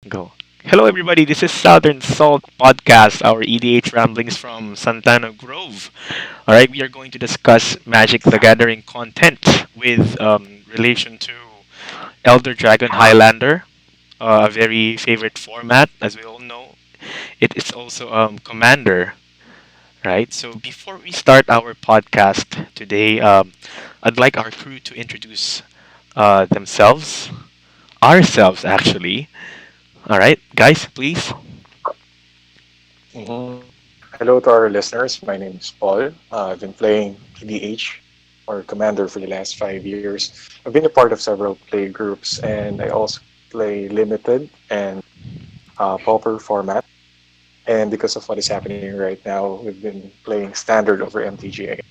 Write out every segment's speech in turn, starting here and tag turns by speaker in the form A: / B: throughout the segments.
A: Go. Hello, everybody. This is Southern Salt Podcast, our EDH ramblings from Santana Grove. All right, we are going to discuss Magic the Gathering content with relation to Elder Dragon Highlander, a very favorite format, as we all know. It is also Commander, right? So before we start our podcast today, I'd like our crew to introduce themselves, ourselves actually. All right, guys, please.
B: Mhm. Hello to our listeners. My name is Paul. I've been playing EDH or Commander for the last 5 years. I've been a part of several play groups, and I also play limited and pauper format. And because of what is happening right now, we've been playing standard over MTG again.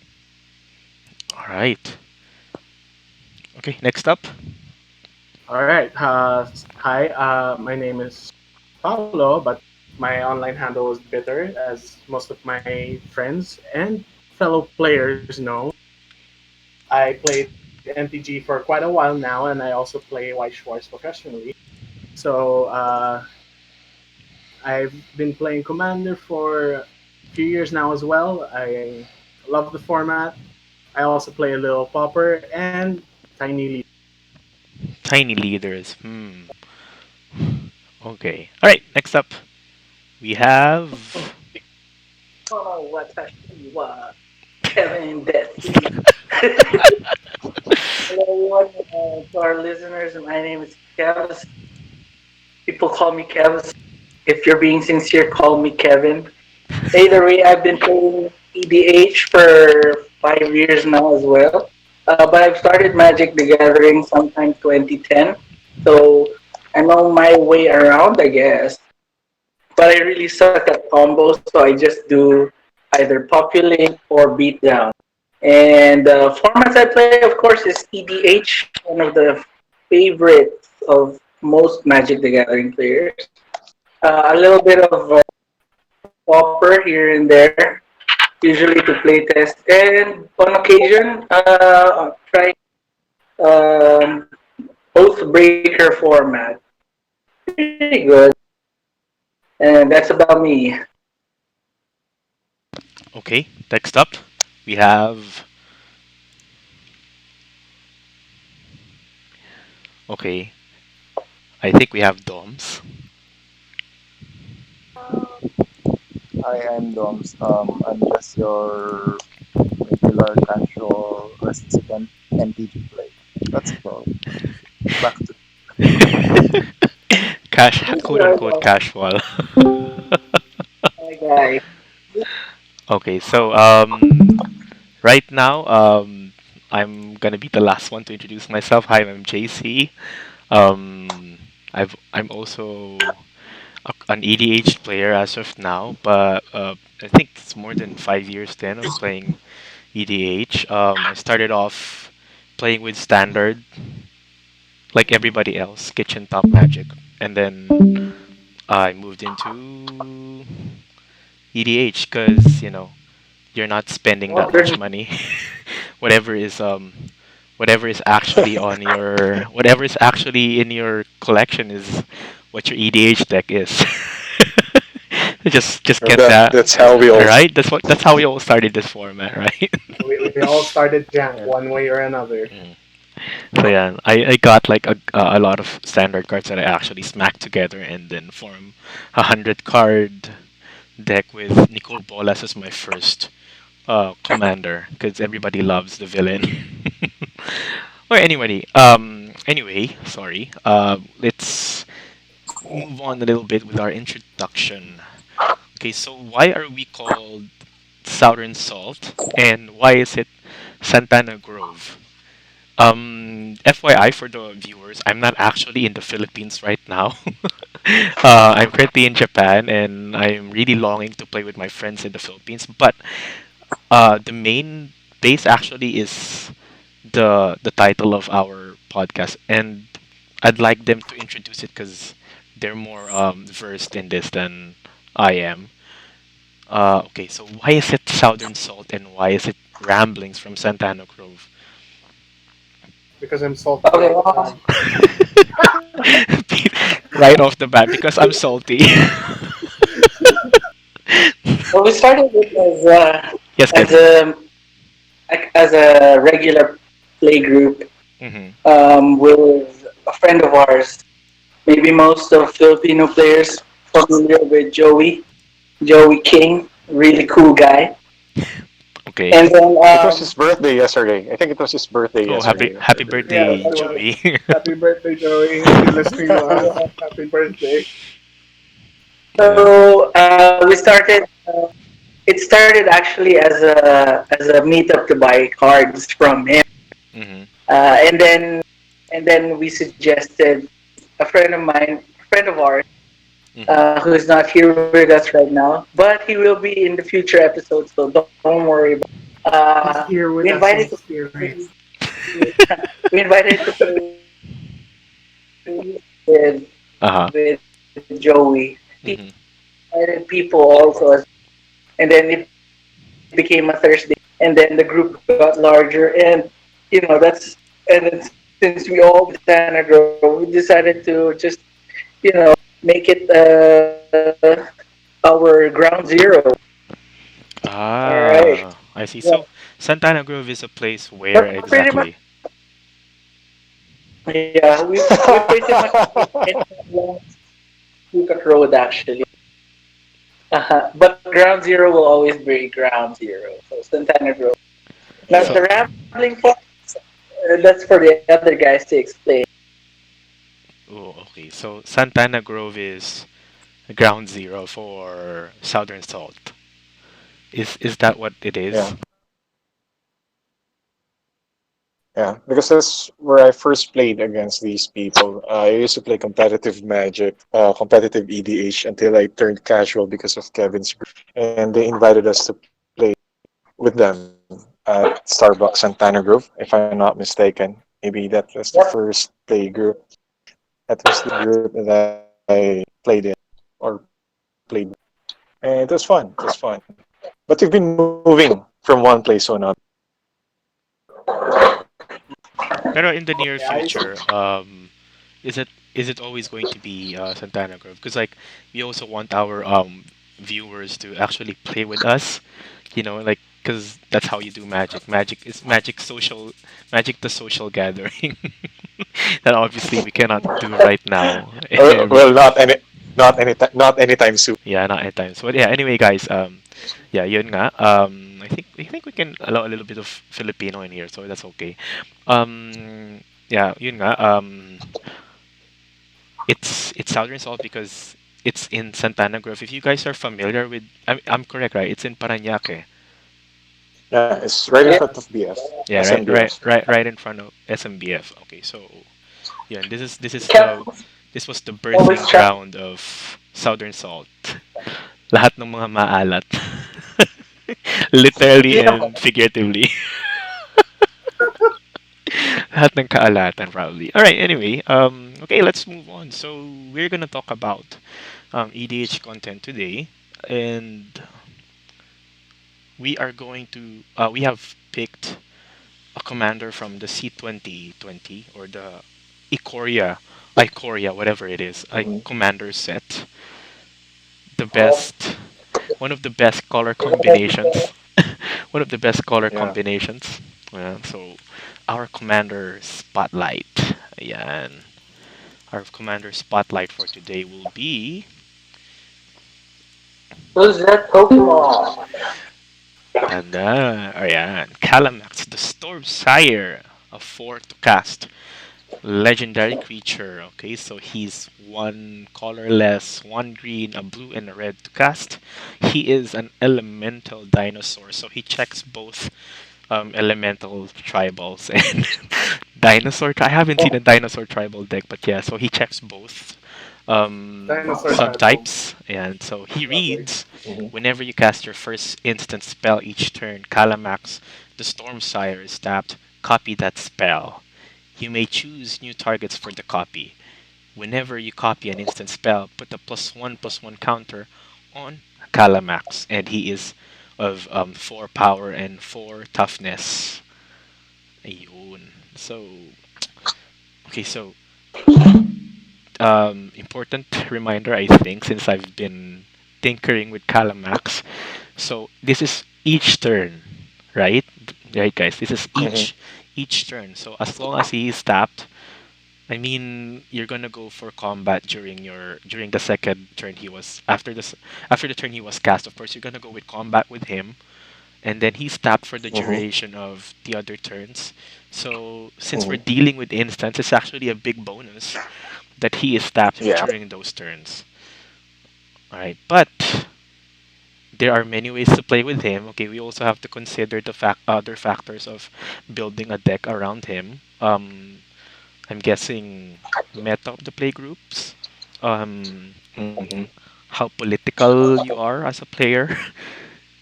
A: All right. Okay, next up.
C: All right. Hi. My name is Paulo, but my online handle is Bitter, as most of my friends and fellow players know. I played MTG for quite a while now, and I also play White Schwartz professionally. So I've been playing Commander for a few years now as well. I love the format. I also play a little Popper and Tiny Lead.
A: Tiny leaders. Okay. All right, next up. We have.
D: Oh, what a Shiwa. Kevin Desi. Hello, everyone. To our listeners, my name is Kevs. People call me Kevs. If you're being sincere, call me Kevin. Either way, I've been playing EDH for 5 years now as well. But I've started Magic the Gathering sometime 2010. So I'm on my way around, I guess. But I really suck at combos, so I just do either populate or beatdown. And the formats I play, of course, is EDH, one of the favorites of most Magic the Gathering players. A little bit of Popper here and there, usually to play test, and on occasion, try um, Oathbreaker format. Pretty good, and that's about me.
A: Okay, next up. We have. Okay, I think we have Doms.
E: Hi, I'm Doms. I'm just your regular casual resident MTG play. That's all. Back to
A: Quote unquote casual.
D: Hi guys.
A: Okay, so right now I'm gonna be the last one to introduce myself. Hi, I'm JC. I'm also an EDH player as of now, but I think it's more than 5 years then of playing EDH. I started off playing with standard, like everybody else, kitchen top magic, and then I moved into EDH because you're not spending
D: Oh,
A: that much money. whatever is whatever is actually on your whatever is actually in your collection is what your EDH deck is. just
B: And
A: get that.
B: that's how we
A: All
B: all.
A: right, that's how we all started this format, right?
C: We all started Jank one way or another.
A: Mm. So yeah, I got like a lot of standard cards that I actually smacked together and then form 100 card deck with Nicole Bolas as my first commander because everybody loves the villain. Or anyway, sorry. Let's move on a little bit with our introduction. Okay, so why are we called Southern Salt and why is it Santana Grove? FYI for the viewers, I'm not actually in the Philippines right now. I'm currently in Japan and I'm really longing to play with my friends in the Philippines. But the main base actually is the title of our podcast, and I'd like them to introduce it because they're more versed in this than I am. Okay, so why is it Southern Salt and why is it Ramblings from Santana Grove?
C: Because I'm salty
D: Okay,
C: all the time.
A: right off the bat because I'm salty.
D: Well, we started it
A: Yes,
D: as
A: Kevin.
D: a as a regular play group
A: Hmm.
D: with a friend of ours. Maybe most of Filipino players familiar with Joey King, really cool guy.
A: Okay.
D: And then
B: It was his birthday yesterday. I think it was his birthday
A: Oh, happy
B: yesterday.
A: happy
C: Yeah,
A: birthday,
C: it was.
A: Joey.
C: Happy birthday, Joey. If you're listening to us, happy birthday.
A: Yeah.
D: so we started. It started actually as a meetup to buy cards from him,
A: Hmm.
D: and then we suggested a friend of mine, a friend of ours,
A: Hmm.
D: who's not here with us right now, but he will be in the future episodes, so don't worry about it.
C: He's here
D: We
C: with us
D: invited
C: in
D: to
C: spirit.
D: we invited to play
A: Uh-huh.
D: with Joey. He
A: Hmm.
D: invited people also, and then it became a Thursday, and then the group got larger, and that's and then since we all moved to Santa Grow, we decided to just make it our ground zero. All right.
A: I see.
D: Yeah.
A: So Santana Grove is a place where
D: But pretty much,
A: exactly?
D: yeah, we pretty much along Sukat Road actually. But ground zero will always be ground zero. So Santana Grove. Now
A: So
D: the rambling part, that's for the other guys to explain.
A: oh, okay. So Santana Grove is ground zero for Southern Salt. Is that what it
B: Yeah,
A: is?
B: yeah. Because that's where I first played against these people. I used to play competitive Magic, competitive EDH until I turned casual because of Kevin's group, and they invited us to play with them at Starbucks Santana Grove, if I'm not mistaken. Maybe that was the
D: Yep.
B: first play group. That was the group that I played in or played, and it was fun. It was fun. But we've been moving from one place to another.
A: Pero in the near
C: Yeah, I,
A: future, is it always going to be Santana Grove? Because like we also want our viewers to actually play with us, like because that's how you do magic. Magic is magic social, magic the social gathering that obviously we cannot do right now.
B: Well, not anytime soon.
A: Yeah, not at times. But yeah, anyway, guys, yeah, yun nga. I think we can allow a little bit of Filipino in here, so that's okay. Yeah, yun nga. It's Southern Salt because it's in Santana Grove. If you guys are familiar with, I'm correct, right? It's in Parañaque.
B: Yeah, it's right in
D: Yeah.
B: front of BF,
A: Yeah, right,
B: SMBF.
A: right in front of SMBF. Okay, so yeah, this is
D: Kept
A: this was the
D: always
A: birthing
D: try.
A: ground of Southern Salt. Lahat ng mga maalat. Literally
D: Yeah.
A: and figuratively. Lahat ng kaalatan probably. All right, anyway, okay, let's move on. So, we're going to talk about EDH content today and we have picked a commander from the C2020 or the Ikoria, whatever it is, a
B: Mhm.
A: commander set. The best, one of the best color combinations. One of the best color
B: Yeah.
A: combinations. So, our commander spotlight. Ayan. Our commander spotlight for today will be.
D: Who's that Pokemon?
A: Ayan. Kalamax, the Stormsire, a 4 to cast. Legendary creature. Okay, so he's one colorless, one green, a blue, and a red to cast. He is an elemental dinosaur, so he checks both elemental tribals and dinosaur. I haven't seen a dinosaur tribal deck, but yeah, so he checks both
C: dinosaur tribal.
A: subtypes, and so he
C: Lovely.
A: reads.
B: Mhm.
A: Whenever you cast your first instant spell each turn, Kalamax, the Stormsire, is tapped. Copy that spell. You may choose new targets for the copy. Whenever you copy an instant spell, put a +1/+1 counter on Kalamax, and he is of 4 power and 4 toughness. Ayun. So, okay, so important reminder, I think, since I've been tinkering with Kalamax. So this is each turn, right? Right, guys. This is
B: Mhm.
A: each turn. So as long as he is tapped, I mean, you're gonna go for combat during the second turn he was after the turn he was cast. Of course, you're gonna go with combat with him, and then he's tapped for the
B: Mhm.
A: duration of the other turns. So since we're
B: Mhm.
A: dealing with instants, it's actually a big bonus that he is tapped
B: Yeah.
A: during those turns. All right, but there are many ways to play with him. Okay, we also have to consider the other factors of building a deck around him. I'm guessing meta of the play groups. Um,
B: Mhm.
A: how political you are as a player,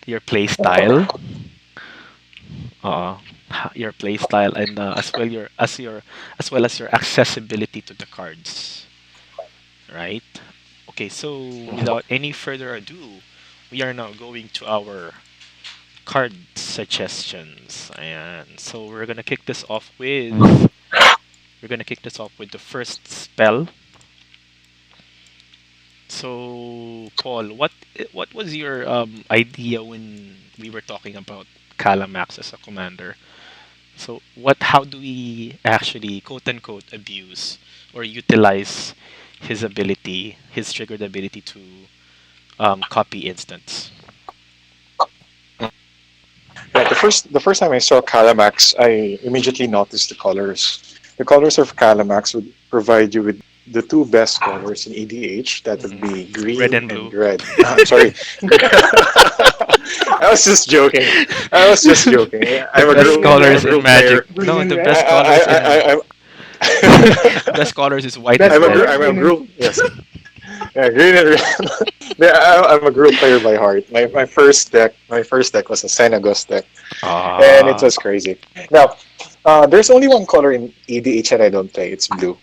A: your play style, uh, your play style, and as well as your accessibility to the cards. Right? Okay, so without any further ado, we are now going to our card suggestions, and so we're gonna kick this off with the first spell. So, Paul, what was your idea when we were talking about Kalamax as a commander? So, how do we actually quote unquote abuse or utilize his triggered ability to copy instants?
B: Yeah, the first time I saw Kalamax, I immediately noticed the colors. The colors of Kalamax would provide you with the two best colors in EDH. That would
A: Hmm.
B: be
A: Red
B: green
A: and
B: and
A: blue.
B: red. I'm sorry. I was just joking. I was just joking.
A: The best
C: Green and
B: I'm a
A: colors
C: red.
A: in
B: group
A: Magic.
B: player.
C: Green
A: No,
C: and
A: the
C: red.
A: best colors in
B: I,
A: the best colors is white
C: Best
A: and
C: color,
B: I'm
A: red.
B: a
C: green and
B: group. Yes. Yeah, green and red. Yeah, I'm a group player by heart. My first deck was a Senagos deck, and it
A: Ah.
B: was crazy. Now, there's only one color in EDH that I don't play. It's blue.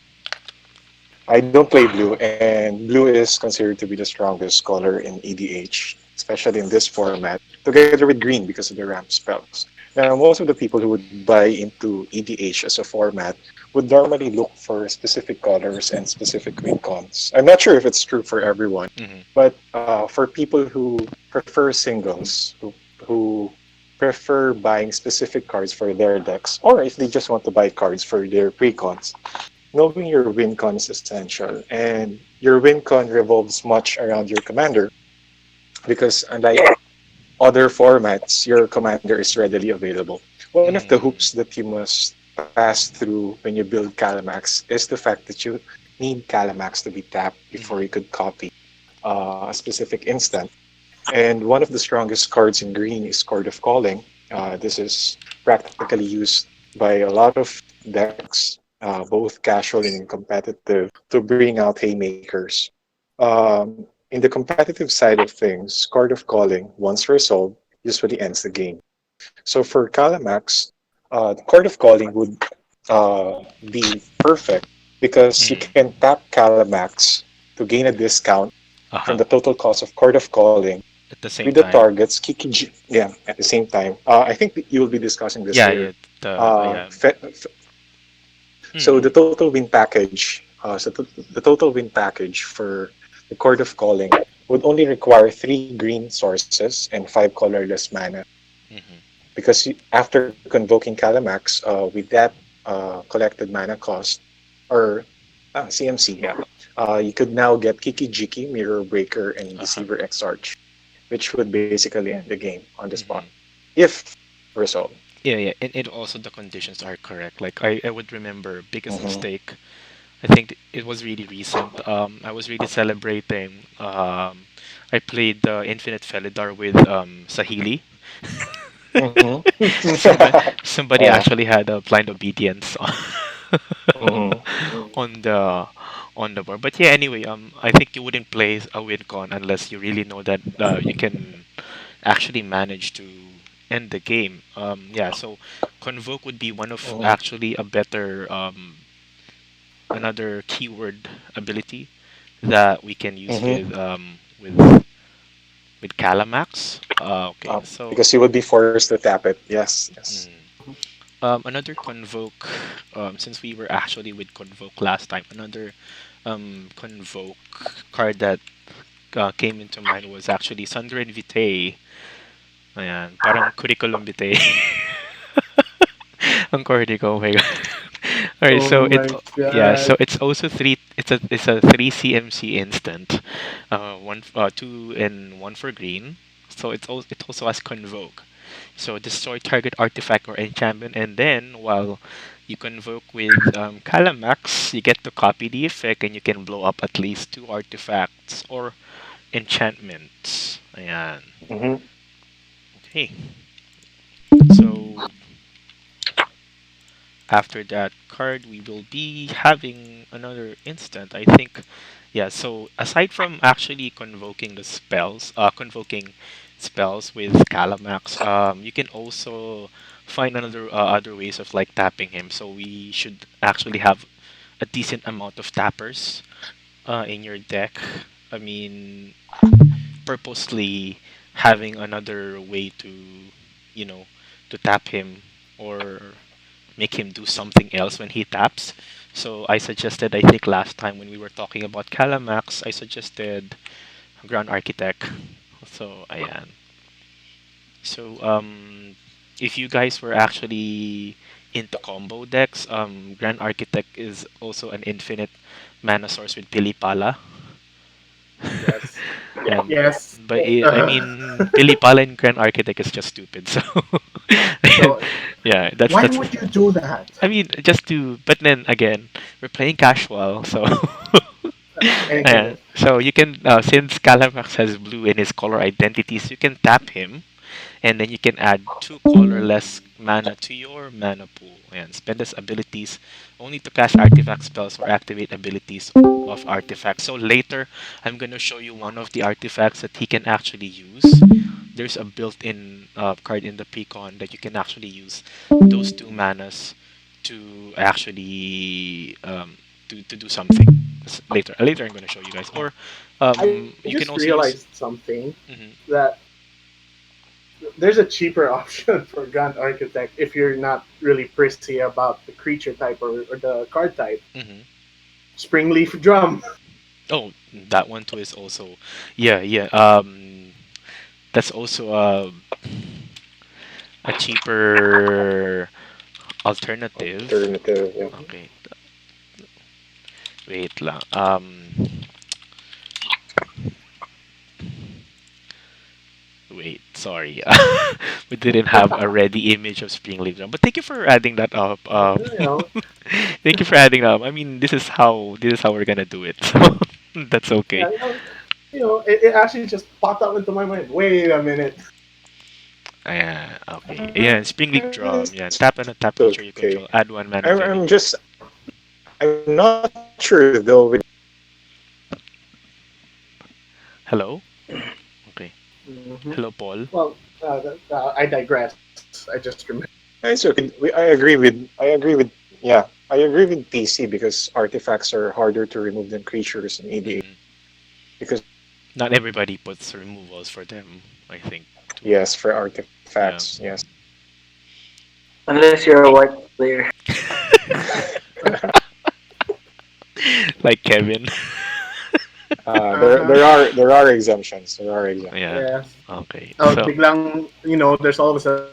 B: I don't play blue, and blue is considered to be the strongest color in EDH, especially in this format, together with green because of the ramp spells. Now, most of the people who would buy into EDH as a format would normally look for specific colors and specific win cons. I'm not sure if it's true for everyone,
A: Hmm.
B: but for people who prefer singles, who prefer buying specific cards for their decks, or if they just want to buy cards for their precons, knowing your win con is essential. And your win con revolves much around your commander because, unlike other formats, your commander is readily available. One of the hoops
A: Mm.
B: that you must pass through when you build Kalamax is the fact that you need Kalamax to be tapped before
A: Hmm.
B: you could copy a specific instant. And one of the strongest cards in green is Chord of Calling. This is practically used by a lot of decks, both casual and competitive, to bring out haymakers. In the competitive side of things, Chord of Calling, once resolved, usually ends the game. So for Kalamax, Chord of Calling would be perfect because you
A: Mm.
B: can tap Kalamax to gain a discount from
A: Uh-huh.
B: the total cost of Chord of Calling
A: At the
B: with
A: same
B: the
A: time.
B: targets yeah, at the same time. I think you will be discussing this
A: Yeah,
B: later.
A: yeah. Yeah.
B: So the
A: Mm.
B: total win package, the total win package for the Chord of Calling would only require 3 green sources and 5 colorless mana
A: Hmm.
B: because after convoking Kalamax, with that collected mana cost or CMC, yeah, you could now get Kiki Jiki, Mirror Breaker, and
A: Uh-huh.
B: Deceiver Exarch, which would basically end the game on the spot
A: Hmm.
B: if resolved.
A: Yeah, yeah. And also the conditions are correct. Like I would remember biggest
B: Mm-hmm.
A: mistake. I think it was really recent. I was really celebrating. I played Infinite Felidar with Sahili.
B: Mm-hmm.
A: Somebody
B: Yeah.
A: actually had a blind obedience
B: Mm-hmm.
A: on the board. But yeah, anyway, I think you wouldn't play a win con unless you really know that you can actually manage to end the game. Yeah, so convoke would be one of
B: Mm-hmm.
A: actually a better another keyword ability that we can use
B: Mm-hmm.
A: with Kalamax. Okay, so
B: Because you would be forced to tap it. Yes. Yes.
A: mm, another convoke. Since we were actually with convoke last time, another convoke card that came into mind was actually Sunderen Vitae. Ayan, parang curriculum vitae. Ang corny ko, oh my god. Alright,
C: Oh
A: so
C: my
A: yeah,
C: god.
A: so it's also three. It's a three CMC instant, one two and one for green. So it also has convoke. So destroy target artifact or enchantment, and then while you convoke with Kalamax, you get to copy the effect, and you can blow up at least two artifacts or enchantments. Ayan.
B: Mm-hmm.
A: Okay. So after that card, we will be having another instant. I think, yeah. So aside from actually convoking spells with Calamax, you can also find another other ways of like tapping him. So we should actually have a decent amount of tappers in your deck. I mean, purposely having another way to, you know, to tap him or make him do something else when he taps. So I suggested, I think last time when we were talking about Calamax, I suggested Grand Architect. So ayan. So if you guys were actually into combo decks, Grand Architect is also an infinite mana source with Pilipala.
C: Yes.
A: And
C: Yes.
A: but I mean Pilipala and Grand Architect is just stupid. So
C: So
A: yeah,
C: why
A: that's
C: would you do that?
A: I mean, just to, but then again, we're playing casual, so
C: Anyway,
A: so you can since Calamax has blue in his color identities, you can tap him, and then you can add two colorless mana to your mana pool and spend his abilities only to cast artifact spells or activate abilities of artifacts. So later, I'm gonna show you one of the artifacts that he can actually use. There's a built-in card in the precon that you can actually use those two manas to actually to do something. Later, I'm gonna show you guys. Or
C: I
A: you can
C: just
A: also use.
C: realized something
A: Mhm.
C: that there's a cheaper option for Grand Architect if you're not really prissy about the creature type or the card type.
A: Mhm.
C: Springleaf Drum.
A: Oh, that one too is also, yeah, yeah. That's also a cheaper alternative.
B: Alternative, yeah.
A: Okay, wait lang. Wait, sorry. We didn't have a ready image of Springleaf Drum, but thank you for adding that up.
C: You know,
A: Thank you for adding that up. I mean, this is how we're gonna do it. So that's okay.
C: yeah, it actually just popped up into my mind. Wait a minute.
A: Okay. Yeah, Springleaf Drum.
B: It's
A: Yeah, tap and a tap creature you
B: okay.
A: control. Add one mana
B: I'm,
A: to any.
B: I'm just, I'm not sure though.
A: Hello. Okay.
C: Hmm.
A: Hello, Paul.
C: Well, I digress. I just remember.
B: It's okay. I agree with PC because artifacts are harder to remove than creatures in EDH.
A: Mhm.
B: Because
A: Not everybody puts removals for them. I think too.
B: yes, for
A: Yeah.
B: artifacts, yes.
D: Unless you're a white player.
A: Like Kevin.
B: There,
C: Uh-huh.
B: there are exemptions. There are exemptions.
A: Yeah.
C: Yes.
A: Okay.
C: Oh,
A: So
C: biglang, there's all of a sudden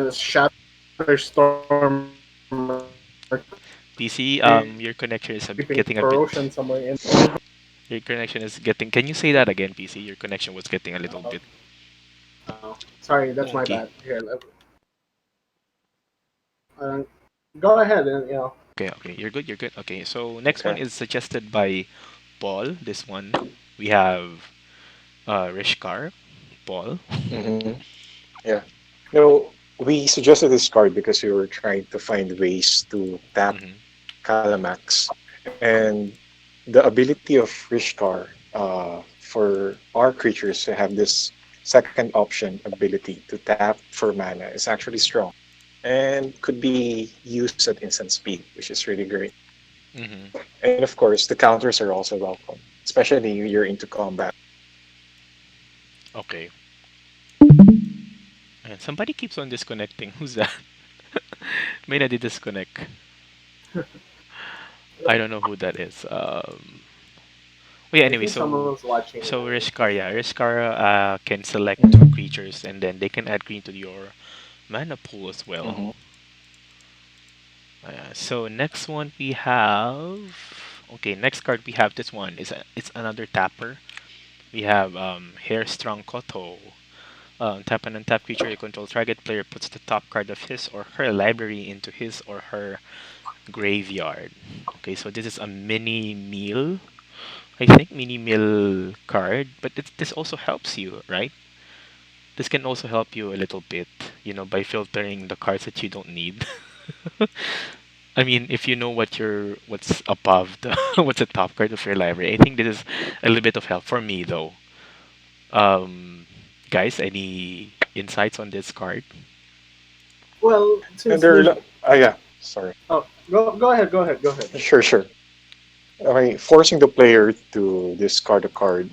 C: a shatter storm
A: PC,
C: creeping
A: your connection is getting a bit.
C: corrosion somewhere in.
A: Your connection is getting. Can you say that again, PC? Your connection was getting a little bit
C: Sorry, that's my
A: wonky.
C: bad. Here, uh, go ahead and
A: Okay, okay, you're good. You're good. Okay, so next one
B: Okay.
A: is suggested by Paul. This one we have Rishkar, Paul.
B: Hmm. Yeah. No, we suggested this card because we were trying to find ways to tap
A: Hmm.
B: Kalamax, and the ability of Rishkar for our creatures to have this second option ability to tap for mana is actually strong and could be used at instant speed, which is really great.
A: Hmm.
B: And of course, the counters are also welcome, especially if you're into combat.
A: Okay. And somebody keeps on disconnecting. Who's that? May na disconnect. I don't know who that is. Well, yeah,
C: I
A: anyway,
C: think someone
A: so
C: was watching live.
A: Rishkar, yeah, Rishkar can select two creatures and then they can add green to your mana pool as well.
B: Mm-hmm.
A: So next one we have. Okay, next card we have this one is it's another tapper. We have Hairstrong Koto. Tap an untap creature you control. Target player puts the top card of his or her library into his or her graveyard. Okay, so this is a mini meal. I think mini meal card, but this also helps you, right? This can also help you a little bit, by filtering the cards that you don't need. I mean, if you know what's above the what's the top card of your library, I think this is a little bit of help for me though. Um, Guys, any insights on this card?
C: Well,
B: And
C: since
B: there are,
C: there's
B: yeah, sorry.
C: oh, go ahead.
B: Sure, sure. Okay, forcing the player to discard a card,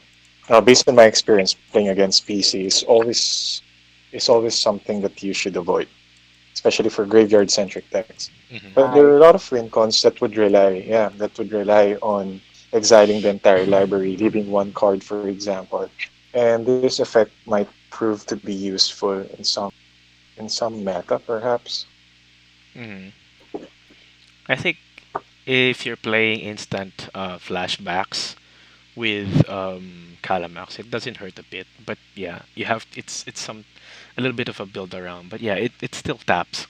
B: based on my experience playing against PC, is always something that you should avoid, especially for graveyard centric decks.
A: Hmm.
B: But there
C: I
B: are a lot of win cons that would rely on exiling the entire library, leaving one card, for example. And this effect might prove to be useful in some meta, perhaps.
A: Hmm. I think if you're playing instant flashbacks with Kalamax, it doesn't hurt a bit. But yeah, it's some a little bit of a build around. But yeah, it still taps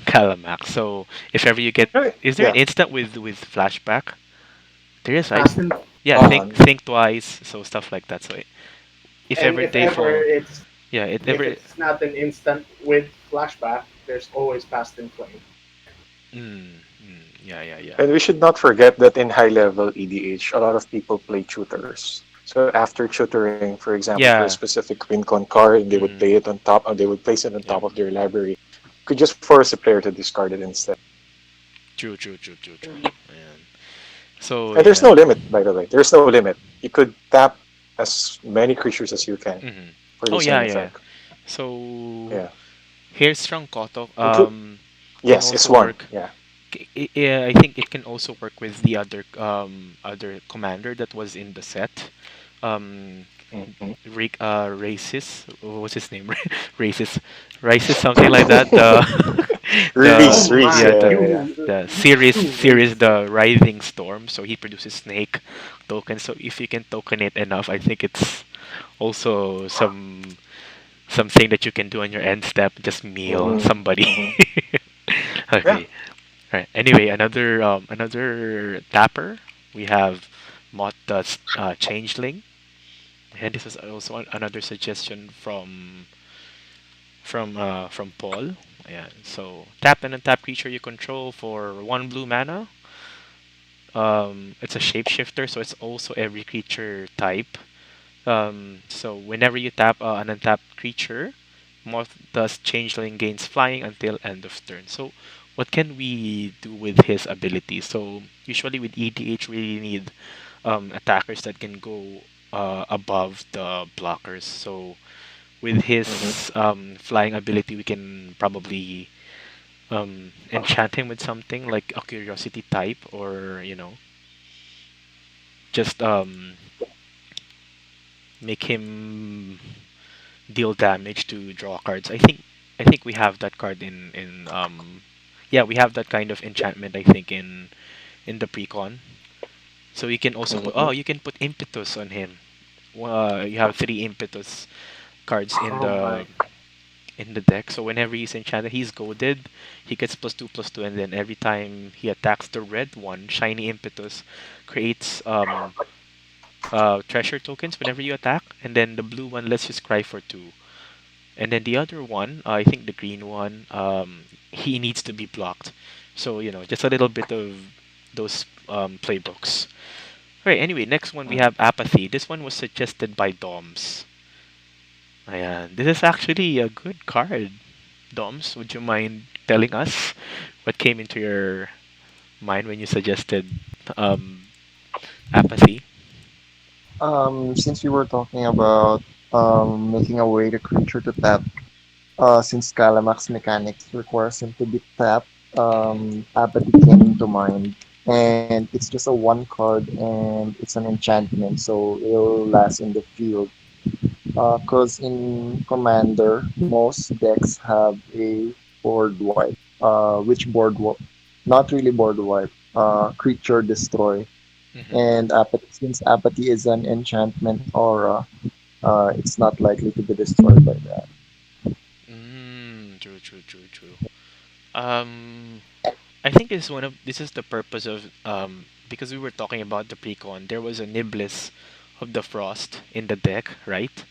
A: Kalamax. So if ever you get,
B: Right.
A: is there an
B: Yeah.
A: instant with flashback? There is, right?
C: fast and
A: Yeah, think
B: Um,
A: think twice. So stuff like that. So if
C: and
A: ever
C: if
A: they
C: ever
A: fall,
C: it's
A: yeah, it
C: if
A: ever.
C: it's not an instant with flashback, there's always past in flame.
A: Yeah, yeah, yeah.
B: and we should not forget that in high level EDH, a lot of people play tutors. So after tutoring, for example, for a
A: Yeah.
B: specific WinCon card, they would
A: Mm,
B: play it on top, or they would place it on
A: yeah.
B: top of their library. Could just force a player to discard it instead.
A: True, true, true, true, true. And so
B: And there's
A: yeah.
B: no limit, by the way. There's no limit. You could tap as many creatures as you can
A: Hmm.
B: for the
A: Oh
B: same
A: yeah, yeah.
B: effect.
A: So
B: Yeah.
A: Hairstrong Koto
B: Include
A: can
B: Yes, it's
A: also
B: one.
A: work.
B: Yeah.
A: I think it can also work with the other commander that was in the set. Um,
B: Hmm.
A: Races. What was his name? Races, Races, something like that. The
B: Reese,
C: Oh
A: the
B: Reese,
A: yeah
C: my,
B: yeah,
A: the
B: yeah, yeah.
A: the
C: you
A: series
C: race.
A: the Writhing Storm. So he produces snake tokens. So if you can token it enough, I think it's also something that you can do on your end step. Just meal
B: Hmm.
A: somebody.
B: Hmm. Yeah.
A: Okay. Right. Anyway, another tapper. We have Mott the Changeling, and this is also another suggestion from Paul. Yeah. So tap and untap creature you control for 1 blue mana. It's a shapeshifter, so it's also every creature type. So whenever you tap an untapped creature, Moth does Changeling gains flying until end of turn. So what can we do with his ability? So usually with EDH, we need attackers that can go above the blockers. So with
B: Hmm.
A: his flying ability, we can probably enchant him with something like a curiosity type, or just make him deal damage to draw cards. I think we have that card in yeah, we have that kind of enchantment, I think, in the precon. So you can also put,
B: Hmm.
A: you can put impetus on him. You have 3 impetus cards
C: Oh my.
A: in the deck. So whenever he's enchanted, he's goaded. He gets +2/+2, and then every time he attacks the red one, shiny impetus creates treasure tokens whenever you attack, and then the blue one lets you scry for 2. And then the other one, I think the green one, he needs to be blocked. So, just a little bit of those playbooks. All right, anyway, next one we have Apathy. This one was suggested by Doms. Ayan. This is actually a good card. Doms, would you mind telling us what came into your mind when you suggested um, Apathy?
E: Since we were talking about making a way the creature to tap, since Kalamax mechanics requires him to be tapped,
A: Hmm.
E: Apathy came to mind. and it's just a one card and it's an enchantment, so it'll last in the field. Because in Commander, most decks have a board wipe, which not really board wipe, creature destroy.
A: Mm-hmm.
E: And apathy, since apathy is an enchantment aura, it's not likely to be destroyed by that.
A: True, true, true, true. Um, I think this is the purpose of because we were talking about the precon. There was a Niblis of the Frost in the deck, right?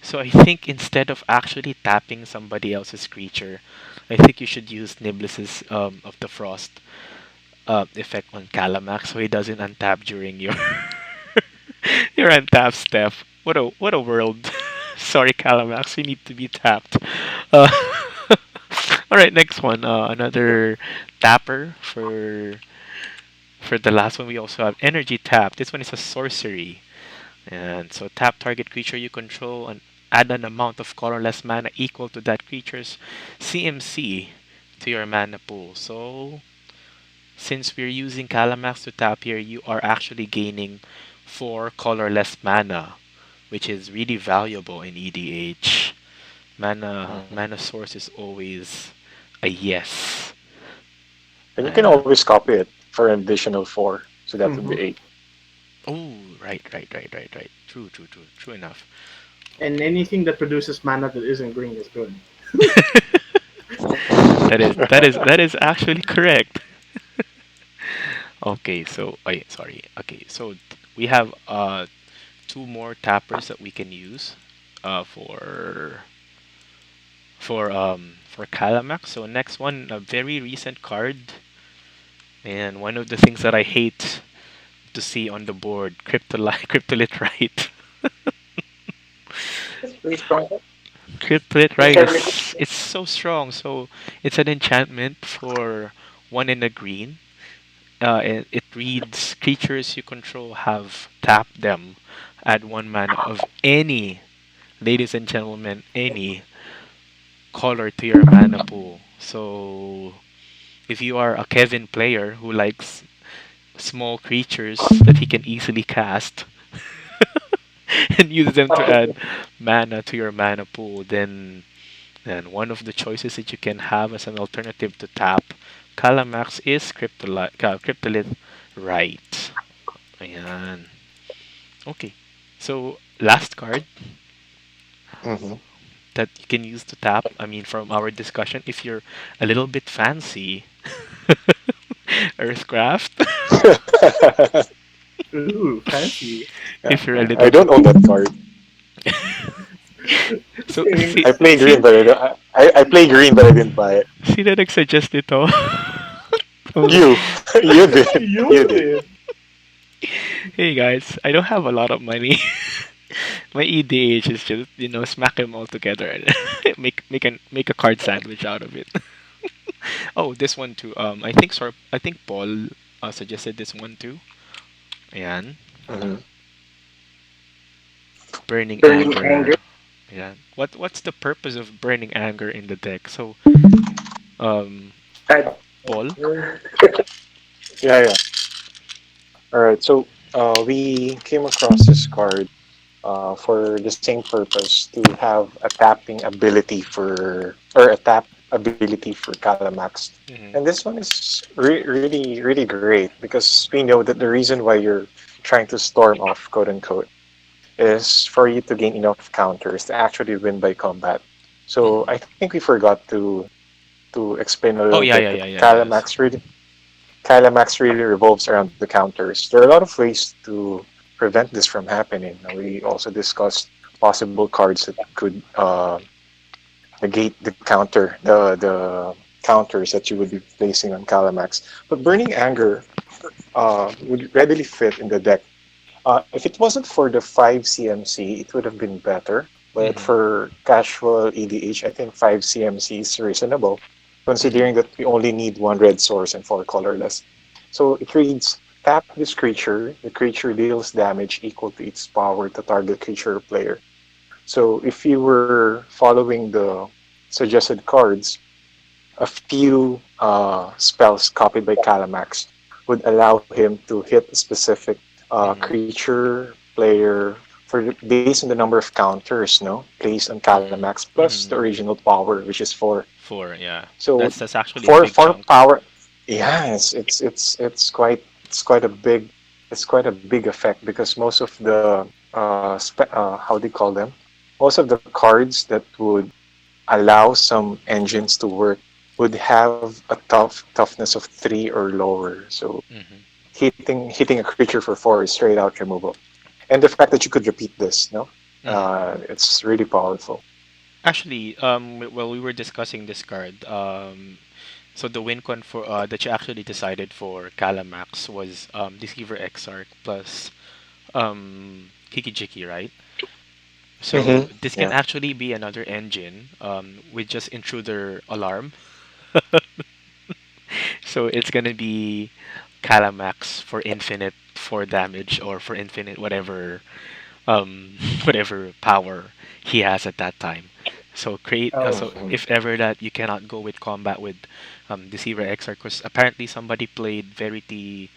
A: So I think instead of actually tapping somebody else's creature, I think you should use Niblis's of the Frost effect on Kalamax so he doesn't untap during your your untap step. What a world. Sorry, Kalamax, you need to be tapped. Uh, all right, next one. Another tapper for the last one. We also have energy tap. This one is a sorcery. And so tap target creature you control and add an amount of colorless mana equal to that creature's CMC to your mana pool. So since we're using Calamax to tap here, you are actually gaining 4 colorless mana, which is really valuable in EDH. Mana
B: Mhm.
A: source is always a yes.
B: And you can
A: Uh,
B: always copy it for an additional four, so that would
C: Mm-hmm.
B: be eight.
A: oh, right. True enough.
C: And anything that produces mana that isn't green is good.
A: That is actually correct. Okay, so sorry. Okay, so we have two more tappers that we can use for for Calamax. So next one, a very recent card, and one of the things that I hate to see on the board, Cryptolite right.
D: It's pretty strong.
A: Cryptolite
D: You
A: right
D: can really
A: is it's so strong. So it's an enchantment for one in a green. It reads creatures you control have tapped them. Add one mana of any, ladies and gentlemen, any color to your mana pool. So if you are a Kevin player who likes small creatures that he can easily cast and use them to add mana to your mana pool, then one of the choices that you can have as an alternative to tap Calamax is Cryptolith Right. Ayan. Okay. So last card
B: Hmm.
A: that you can use to tap, I mean from our discussion, if you're a little bit fancy, Earthcraft.
C: Ooh, fancy.
A: If you're a
B: I
A: little bit.
B: don't own that card.
A: So
C: Same.
B: I play green, but I play green, but I didn't buy it.
A: see na nag-suggest nito. So,
B: You, you did, you
C: You
B: did.
C: did.
A: hey guys, I don't have a lot of money. My EDH is just smack them all together and make a card sandwich out of it. Oh, this one too. I think Paul suggested this one too. Ayan,
B: Hmm.
A: burning
D: burning anger.
A: anger. Yeah. What's the purpose of burning anger in the deck? So, um,
D: I,
A: Paul.
B: Yeah, yeah. All right. So we came across this card for the same purpose to have a tapping ability or a tap ability for Kalamax.
A: Hmm.
B: And this one is really great because we know that the reason why you're trying to storm off, quote unquote, is for you to gain enough counters to actually win by combat. So
A: Hmm.
B: I think we forgot to explain a little
A: Oh yeah,
B: bit
A: yeah,
B: that
A: yeah, yeah. Yes.
B: Kalamax really revolves around the counters. There are a lot of ways to prevent this from happening. We also discussed possible cards that could negate the counters that you would be placing on Kalamax. But Burning Anger would readily fit in the deck. If it wasn't for the 5 CMC, it would have been better. But
A: Hmm.
B: for casual EDH, I think 5 CMC is reasonable,
A: Hmm.
B: considering that we only need one red source and four colorless. So it reads tap this creature, the creature deals damage equal to its power to target creature or player. So if you were following the suggested cards, a few spells copied by Calamax would allow him to hit a specific
A: Mm-hmm.
B: creature player based on the number of counters, no, placed on
A: Mm-hmm.
B: Kalamax plus the
A: Mm-hmm.
B: original power, which is four.
A: Four, yeah.
B: So
A: That's actually a big
B: for
A: chunk.
B: power, yes, it's quite a big effect because most of the how do you call them? Most of the cards that would allow some engines to work would have a toughness of three or lower. So
A: Mm-hmm.
B: hitting a creature for four is straight out removal. And the fact that you could repeat this, no,
A: Mm-hmm.
B: it's really powerful.
A: Actually, well, we were discussing this card. So the win con for that you actually decided for Kalamax was Deceiver Exarch plus Kikijiki, right? So
B: Mm-hmm.
A: this can
B: Yeah.
A: actually be another engine with just intruder alarm. So it's gonna be Kalamax for infinite 4 damage or for infinite whatever whatever power he has at that time. So create
C: Oh,
A: so
B: Mm-hmm.
A: if ever that you cannot go with combat with Deceiver XR, because apparently somebody played Verity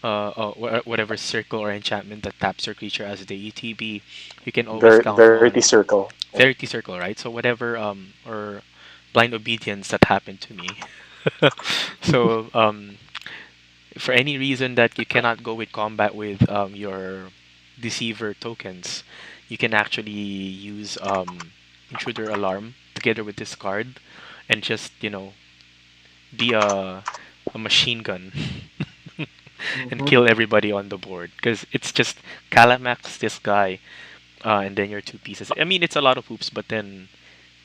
A: whatever circle or enchantment that taps your creature as the ETB, you can always count
B: Verity
A: on
B: circle. Yeah.
A: Verity Circle, right? So whatever or blind obedience that happened to me. So for any reason that you cannot go with combat with your deceiver tokens, you can actually use intruder alarm together with this card and just be a machine gun and
C: hmm
A: kill everybody on the board because it's just Kalamax this guy and then your 2 pieces. I mean, it's a lot of hoops, but then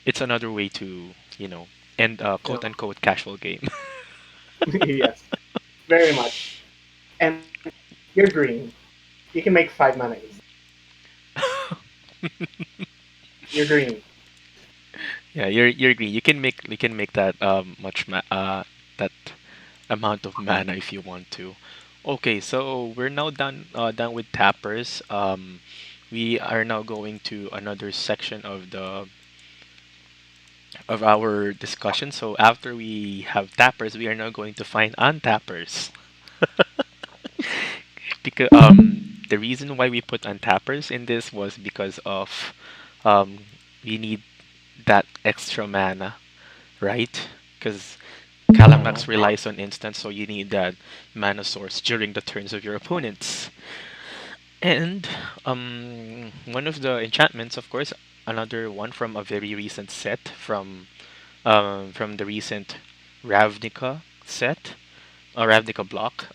A: it's another way to end a
C: yeah.
A: quote unquote casual game.
C: Yes, very much. And you're green. You can make 5 mana easy. You're green.
A: Yeah, you're green. You can make that that amount of mana if you want to. Okay, so we're now done with tappers. We are now going to another section of our discussion. So after we have tappers, we are now going to find untappers. Because the reason why we put untappers in this was because of um we need that extra mana, right? Because
B: Mm-hmm.
A: Kalamax relies on instants, so you need that mana source during the turns of your opponents. And one of the enchantments, of course, another one from a very recent set from the recent Ravnica set, Ravnica block.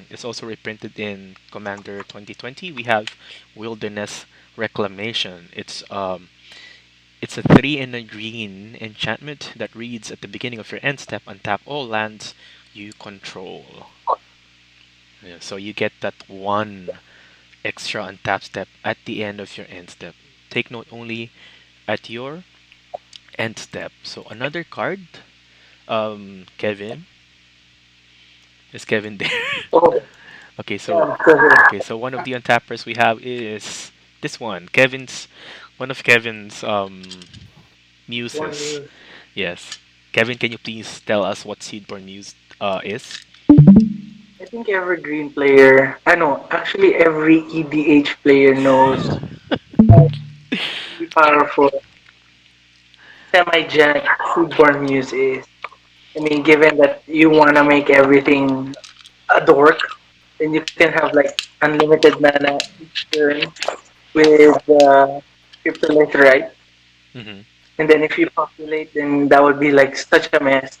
A: It's also reprinted in Commander 2020. We have Wilderness Reclamation. It's a 3 and a green enchantment that reads at the beginning of your end step, untap all lands you control. Yeah, so you get that one extra untap step at the end of your end step. Take note only at your end step. So another card, Kevin. Is Kevin there?
D: Oh,
A: Okay, so
D: yeah, so
A: one of the untappers we have is this one. One of Kevin's
C: One
A: muses.
C: muse.
A: Yes. Kevin, can you please tell us what Seedborn Muse is?
D: I think every green player, I know, actually every EDH player knows how powerful semi-jack Seedborn Muse is. I mean, given that you want to make everything a dork, then you can have like unlimited mana each turn with Cryptolith, right?
A: Mm-hmm.
D: And then if you populate, then that would be like such a mess.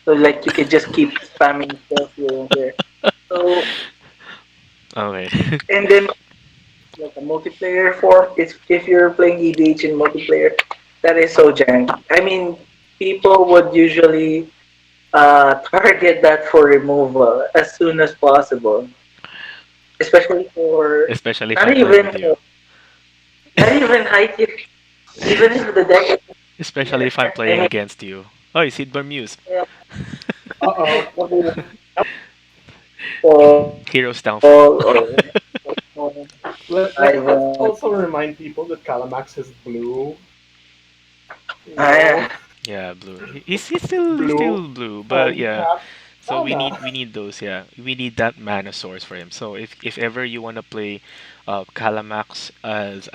D: So like you could just keep spamming stuff here and there. So
A: Okay.
D: and then like a multiplayer form, if you're playing EDH in multiplayer, that is so jank. I mean, people would usually target that for removal as soon as possible, especially for
A: Especially if
D: not
A: I'm playing
D: even
A: with you.
D: not even high tier. Even if the deck,
A: Especially if I'm
D: I
A: playing
D: mean,
A: against you. Oh, Seedborn Muse.
D: yeah,
C: Uh oh.
A: Heroes
D: or
A: Downfall.
C: Let's also remind people that Calamax is blue. You
D: yeah.
C: know,
A: Yeah, blue. He's still
C: blue,
A: blue, but yeah.
C: untap.
A: So we need those, yeah. We need that mana source for him. So if ever you want to play Kalamax as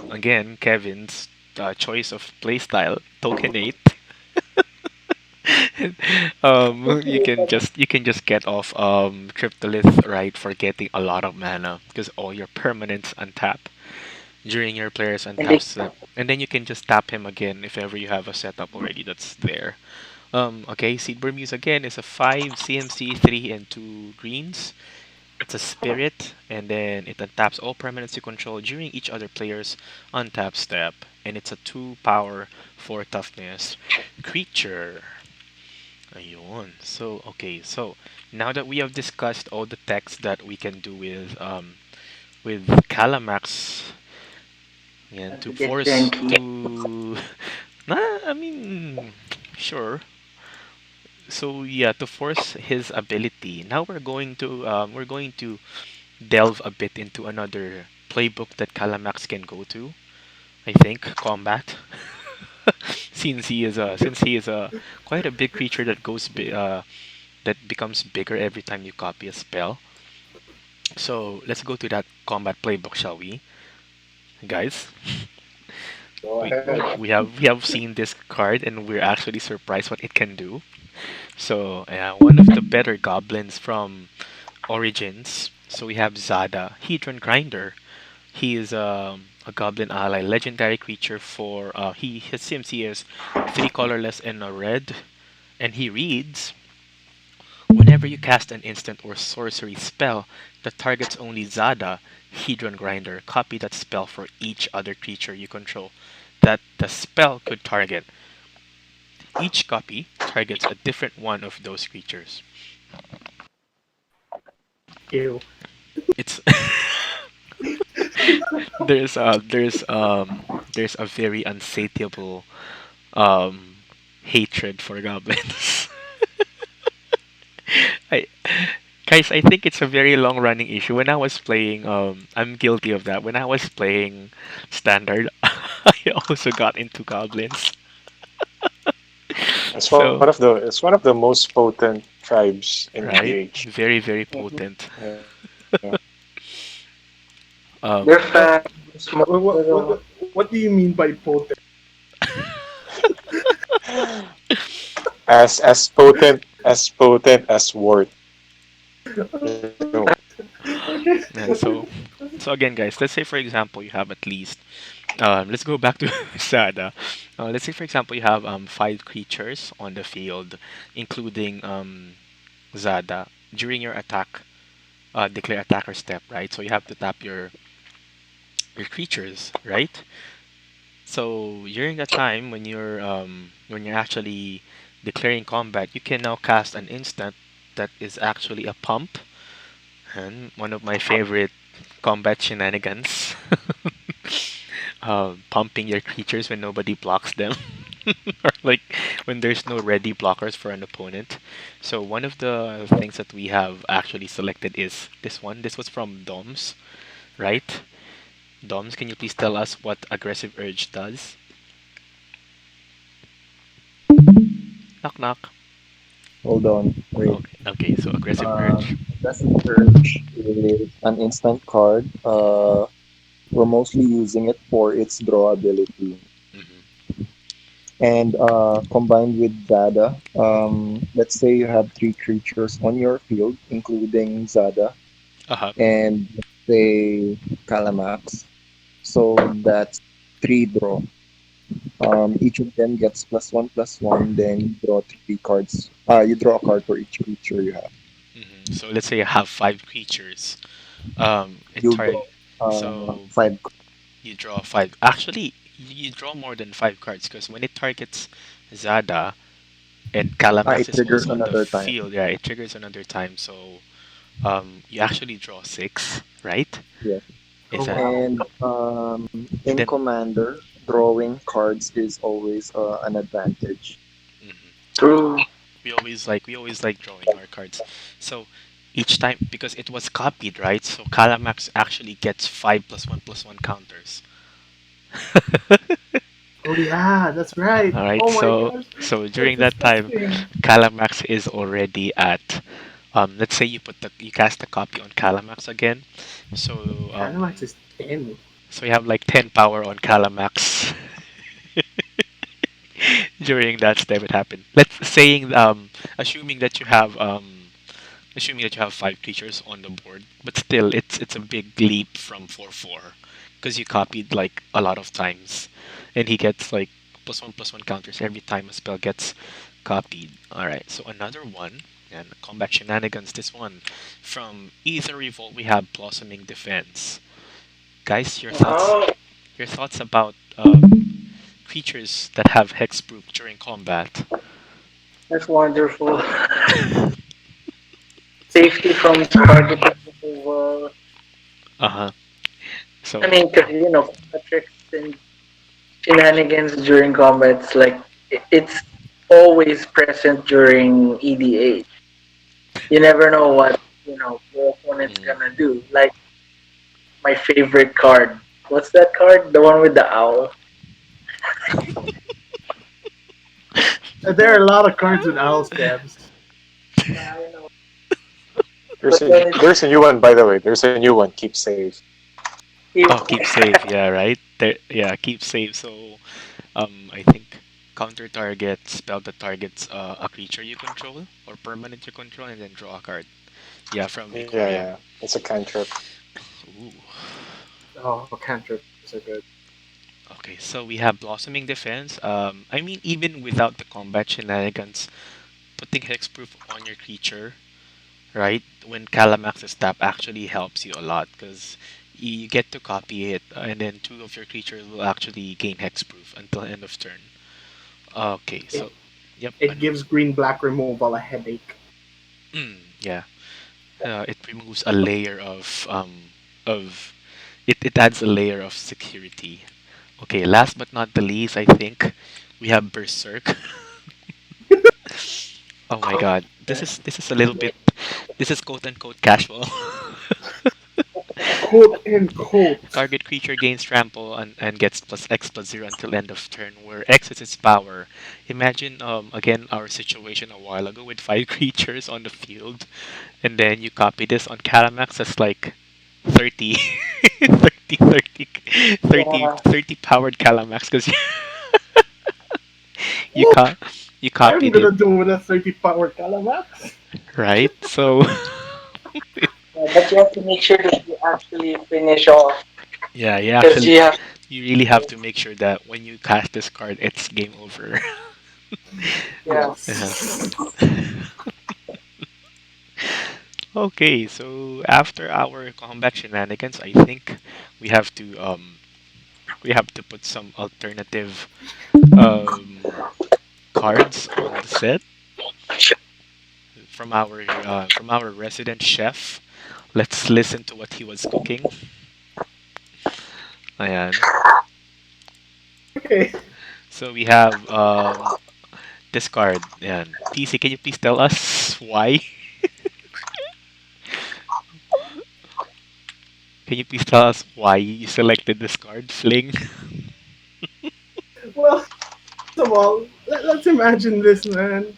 A: again Kevin's choice of playstyle, token 8, you can just get off Cryptolith, right, for getting a lot of mana because all your permanents untap during your player's
D: And they
A: untap step, and then you can just tap him again if ever you have a setup already that's there. Okay, Seed Burmese again is a 5 CMC 3 and 2 greens. It's a spirit, and then it untaps all permanents you control during each other player's untap step, and it's a 2 power 4 toughness creature. Ayun. So, okay, so now that we have discussed all the text that we can do with Calamax, and
D: have
A: to
D: to get
A: force
D: cranky.
A: to nah, I mean sure. So yeah, to force his ability. Now we're going to delve a bit into another playbook that Calamax can go to. I think combat. Since he is a quite a big creature that that becomes bigger every time you copy a spell. So let's go to that combat playbook, shall we, guys?
C: Go
A: We
C: ahead.
A: we have seen this card and we're actually surprised what it can do. So one of the better goblins from Origins. So we have Zada, Hedron Grinder. He is a goblin ally, legendary creature for his CMC is 3 colorless and a red, and he reads: whenever you cast an instant or sorcery spell that targets only Zada, Hedron Grinder, copy that spell for each other creature you control that the spell could target. Each copy targets a different one of those creatures.
C: Ew.
A: It's there's a very unsatiable um hatred for goblins. I Guys, I think it's a very long running issue. When I was playing, I'm guilty of that. When I was playing standard, I also got into goblins. So,
B: It's one of the most potent tribes in
A: right,
B: EDH.
A: very very
C: Mhm.
A: potent.
B: Yeah.
D: They're
A: Um,
C: What,
D: fast, smart,
C: what do you mean by potent?
B: As potent as Ward. You know.
C: Okay.
A: and so again, guys, let's say for example you have at least let's go back to Sada. Let's say for example you have 5 creatures on the field, including Zada. During your attack, declare attacker step, right? So you have to tap your creatures, right? So during that time when you're actually declaring combat, you can now cast an instant that is actually a pump, and one of my favorite combat shenanigans. Pumping your creatures when nobody blocks them, or like when there's no ready blockers for an opponent. So one of the things that we have actually selected is this one. This was from Doms, right? Doms, can you please tell us what aggressive urge does? Knock knock.
E: Hold on, wait.
A: Okay, okay. So aggressive urge.
E: Aggressive Urge is an instant card. We're mostly using it for its draw ability.
A: Hmm.
E: And combined with Zada, let's say you have 3 creatures on your field, including Zada,
A: Uh huh.
E: and let's say Kalamax. So that's 3 draw. Each of them gets +1/+1. Then you draw 3 cards. You draw a card for each creature you have.
A: So let's say you have 5 creatures. It
E: You
A: target.
E: draw
A: So
E: 5.
A: you draw 5. Actually, you draw more than 5 cards because when it targets Zada and Calamax
E: It
A: is
E: triggers
A: also on the
E: another time.
A: field, yeah, it triggers another time. So you actually draw 6, right?
E: Yeah.
A: Is
C: Oh
A: that?
C: wow.
E: And
A: And
E: in
A: then
E: Commander, drawing cards is always an advantage.
A: mhm,
D: true.
A: we always like drawing our cards. So each time because it was copied, right? So Calamax actually gets 5 +1 +1 counters.
C: Oh yeah, that's right.
A: All right,
C: Oh my
A: so
C: gosh, that's
A: during that time,
C: disgusting.
A: Kalamax is already at let's say you cast a copy on Kalamax again. So
C: Kalamax is 10.
A: so you have like 10 power on Kalamax during that step it happened. Let's saying assuming that you have assuming that you have 5 creatures on the board, but still it's a big leap from 4/4 because you copied like a lot of times, and he gets like +1/+1 counters every time a spell gets copied. All right, so another one and combat shenanigans. This one from Ether Revolt we have Blossoming Defense. Guys,
D: Oh,
A: your thoughts about creatures that have hexproof during combat.
D: that's wonderful. Safety from target removal.
A: Uh-huh.
D: I
A: So
D: mean, 'cause, tricks and shenanigans during combats, like it's always present during EDH. You never know what your opponent's
A: mm,
D: gonna do. Like my favorite card. What's that card? The one with the owl.
C: There are a lot of cards with owl scabs.
D: Yeah, I know.
B: There's
D: But
B: a
D: then
B: there's a new one, by the way. There's a new one. Keep safe.
A: oh,
D: you,
A: keep safe. Yeah, right. There, yeah, keep safe. So I think counter target spell that targets a creature you control or permanent you control, and then draw a card. Yeah, from
B: Yeah,
A: Ikoria.
B: yeah. It's a cantrip.
A: Ooh.
C: Oh, cantrips are good.
A: Okay, so we have Blossoming Defense. I mean, even without the combat shenanigans, putting hexproof on your creature, right? When Kalamax is tapped, actually helps you a lot because you get to copy it, and then 2 of your creatures will actually gain hexproof until end of turn. Okay,
C: It,
A: so yep,
C: it gives green black removal a headache.
A: yeah, it removes a layer of it adds a layer of security. Okay, last but not the least, I think we have Berserk. Oh my god, this is a little bit this is quote unquote casual.
C: Quote and quote.
A: Target creature gains trample and gets +X+0 until end of turn, where X is its power. Imagine again our situation a while ago with 5 creatures on the field, and then you copy this on Kalamax as like 30, 30, 30, 30,
D: yeah,
A: 30 powered Kalamax because you
C: Whoop!
A: ca- you
C: I'm
A: copied it,
C: gonna do with a 30 power Kalamax.
A: right? So
D: yeah, but you have to make sure that you actually finish off
A: yeah,
D: because you have.
A: you really have to make sure that when you cast this card, it's game over.
D: Yeah.
A: Uh-huh.
C: Yes.
A: Okay, so after our combat shenanigans, I think we have to um we have to put some alternative um cards on the set from our resident chef. Let's listen to what he was cooking. Ayan.
C: Okay.
A: So we have this card. Ayan. PC, can you please tell us why? Can you please tell us why you selected this card, Fling?
C: Well, first of all, let's imagine this, man.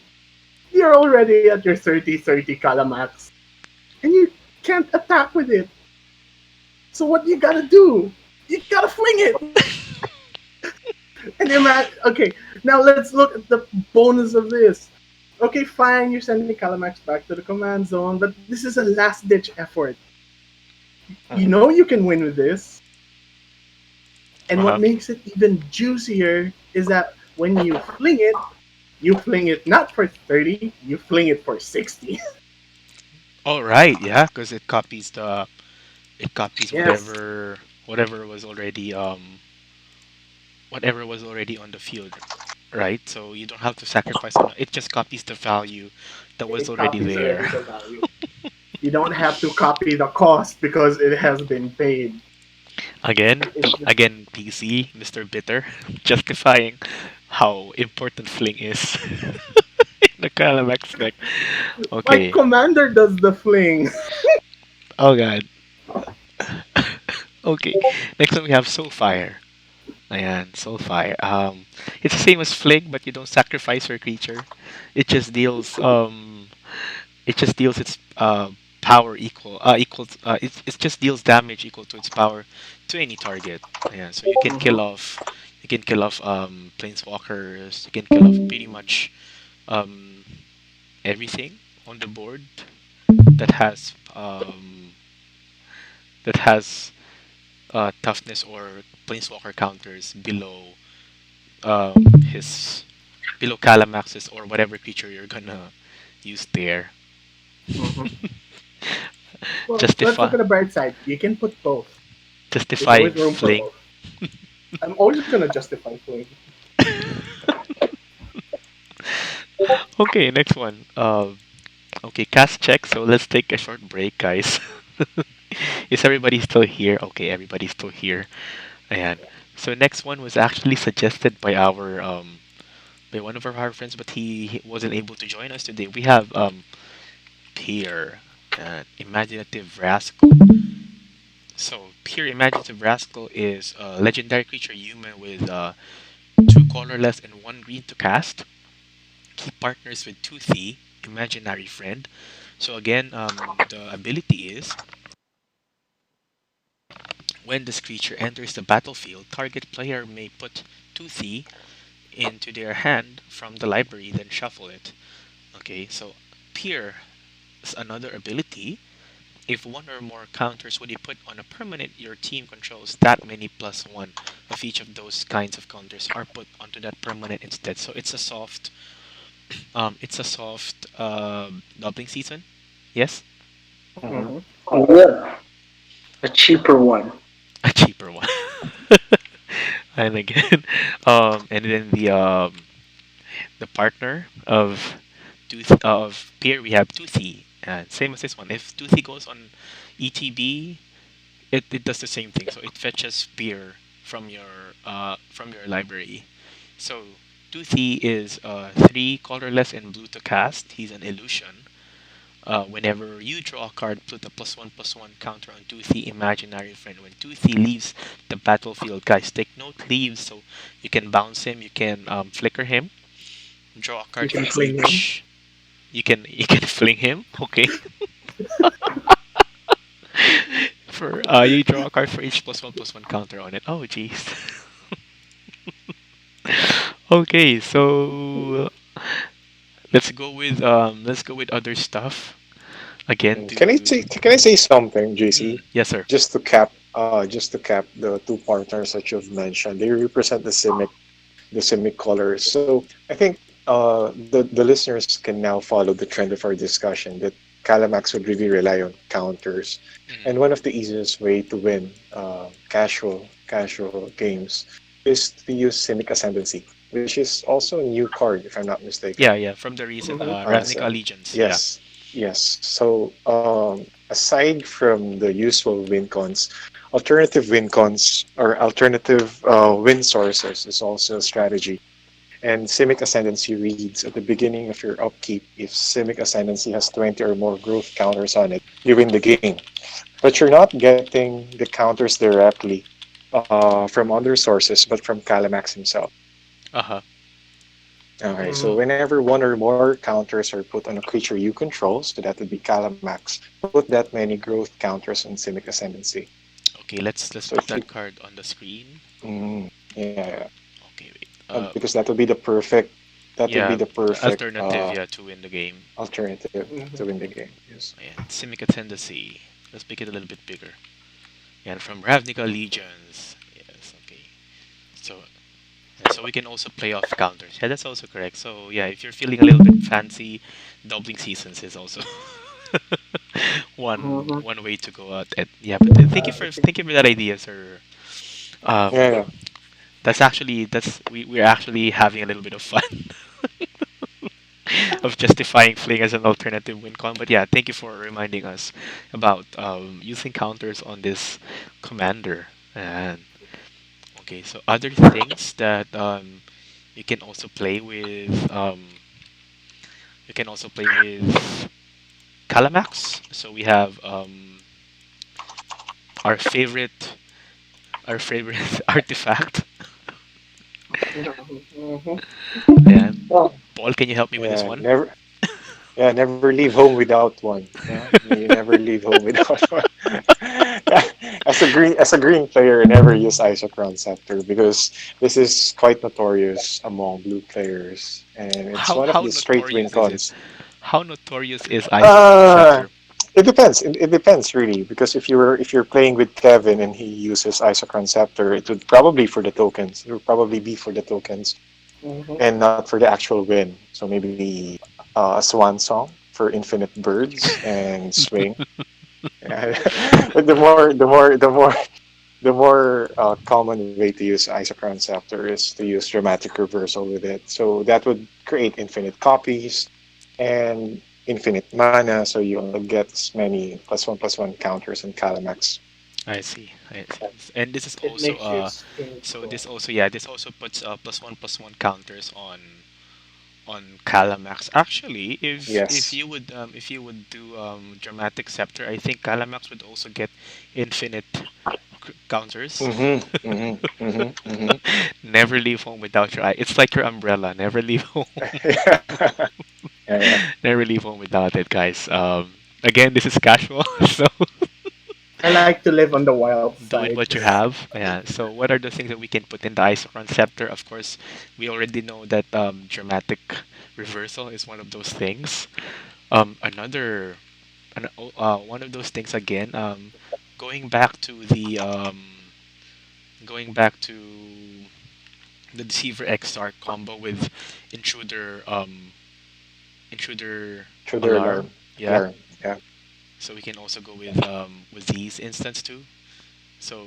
C: You're already at your 30-30 Kalamax, and you can't attack with it. So what you gotta do? You gotta fling it. And imagine, okay, now let's look at the bonus of this. Okay, fine, you're sending Kalamax back to the command zone, but this is a last ditch effort. You
B: Mhm.
C: know you can win with this. And what
A: Uh-huh.
C: makes it even juicier is that when you fling it not for 30, you fling it for 60.
A: All right, yeah, because it copies
C: Yes.
A: whatever was already whatever was already on the field, right? So you don't have to sacrifice on it. Just copies the value that was
C: It
A: already
C: copies
A: there.
C: already the value. You don't have to copy the cost because it has been paid. It's just,
A: PC, Mr. Bitter, justifying how important Fling is in the Calamax deck.
C: my
A: Okay.
C: commander does the fling.
A: Oh god. Okay. Next one we have Soulfire. Ayan, Soulfire. It's the same as Fling, but you don't sacrifice your creature. It just deals its power it just deals damage equal to its power to any target. Yeah, so
C: Mhm.
A: you can kill off planeswalkers. You can kill off pretty much um everything on the board that has toughness or planeswalker counters his below Kalamax's or whatever creature you're gonna use there.
C: Mhm. Well, let's look
A: Justify
C: at the bright side. You can put both. There's
A: justify
C: always room for
A: fling.
C: both. I'm always gonna justify Flame.
A: Okay, next one. Okay, cast check. So let's take a short break, guys. Is everybody still here? Okay, everybody's still here. And so next one was actually suggested by one of our friends, but he wasn't able to join us today. We have Peer, Imaginative Rascal. So Peer Imaginative Rascal is a legendary creature human with two colorless and one green to cast. He partners with Toothy, imaginary friend. So again, the ability is when this creature enters the battlefield, target player may put Toothy into their hand from the library, then shuffle it. Okay, so Peer is another ability. If one or more counters would be put on a permanent your team controls, that many plus one of each of those kinds of counters are put onto that permanent instead. So it's a soft doubling season. Yes,
B: Mhm.
C: Mm-hmm.
D: Yeah, a cheaper one.
A: a cheaper one. And again, and then the partner of Peer, we have Toothy. Same as this one. If Toothy goes on ETB, it does the same thing. So it fetches Peer from your library. So Toothy is three colorless and blue to cast. He's an illusion. Whenever you draw a card, put a plus one counter on Toothy imaginary friend. When Toothy leaves the battlefield, guys, take note leaves. So you can bounce him, you can flicker him, draw a
C: You
A: card for
C: can fling him.
A: each. You can fling him. Okay. For you draw a card for each plus one counter on it. Oh jeez. Okay, so let's go with other stuff again
B: Can I say something, JC?
A: yes sir.
B: Just to cap the two partners that you've mentioned. They represent the Simic colors. So I think the listeners can now follow the trend of our discussion that Calamax would really rely on counters,
A: Mhm.
B: and one of the easiest way to win casual games is to use Simic Ascendancy, which is also a new card, if I'm not mistaken.
A: Yeah, from the recent
C: Mm-hmm.
A: Ravnica
B: So
A: Allegiance. Yeah.
B: yes, yes. So aside from the usual win cons, alternative win cons or alternative win sources is also a strategy. And Simic Ascendancy reads at the beginning of your upkeep, if Simic Ascendancy has 20 or more growth counters on it, you win the game. But you're not getting the counters directly from other sources, but from Calamax himself.
A: Uh-huh.
B: Okay, so
C: Mm-hmm.
B: whenever one or more counters are put on a creature you control, so that would be Calamax, put that many growth counters on Simic Ascendancy.
A: Okay, let's
B: So
A: put
B: if you,
A: that card on the screen.
B: yeah,
A: Okay, wait.
B: because that would be
A: Yeah,
B: the perfect
A: alternative, yeah, to win the game.
B: alternative to
C: Mm-hmm.
B: win the game. Yes.
A: And Simic Tendency. Let's make it a little bit bigger. And from Ravnica Legions. Yes, okay. So so we can also play off counters. Yeah, that's also correct. So yeah, if you're feeling a little bit fancy, doubling seasons is also
C: Mm-hmm.
A: one way to go out. And yeah, but
C: I think.
A: thank you for that idea, sir. Um,
B: Yeah,
A: we're actually having a little bit of fun of justifying fling as an alternative win con. But yeah, thank you for reminding us about using counters on this commander. And okay, so other things that you can also play with Kalamax. So we have our favorite artifact.
D: Mhm.
A: Yeah.
D: Oh,
A: Paul, can you help me with this
B: Yeah,
A: one?
B: never leave home without one. Yeah, you never leave home without one. Yeah, as a green player, never use Isocron Scepter because this is quite notorious among blue players, and it's one of
A: How
B: the straight win
A: notorious is it?
B: cons.
A: How notorious is Isocron
B: Uh,
A: Scepter?
B: it depends. It depends really because if you're playing with Kevin and he uses Isocron Scepter, it would probably for the tokens. It would probably be for the tokens
D: mhm.
B: and not for the actual win. So maybe a swan song for infinite birds and swing. Yeah. But the more common way to use Isochron Scepter is to use dramatic reversal with it. So that would create infinite copies and infinite mana, so you only get as many +1/+1 counters and Kalamax.
A: I see. I see. And this is
C: It
A: also
C: makes you spin
A: so
C: cool.
A: this also, yeah, this also puts +1/+1 counters on Kalamax. Actually, if
B: Yes.
A: you would do dramatic scepter, I think Kalamax would also get infinite counters.
B: Mm-hmm. Mm-hmm. Mm-hmm. Mm-hmm.
A: Never leave home without your eye. It's like your umbrella. Never leave home.
B: Yeah. Yeah.
A: Never leave home without it, guys. Again, this is casual, so
C: I like to live on the wild
A: do with
C: side.
A: what you have. Yeah. So, what are the things that we can put in the Isochron scepter? Of course, we already know that dramatic reversal is one of those things. Another, one of those things again. Going back to going back to the Deceiver X Star combo with intruder intruder
B: Intruder
A: alarm.
B: alarm.
A: Yeah.
B: Alarm. Yeah.
A: So we can also go with these instants too. So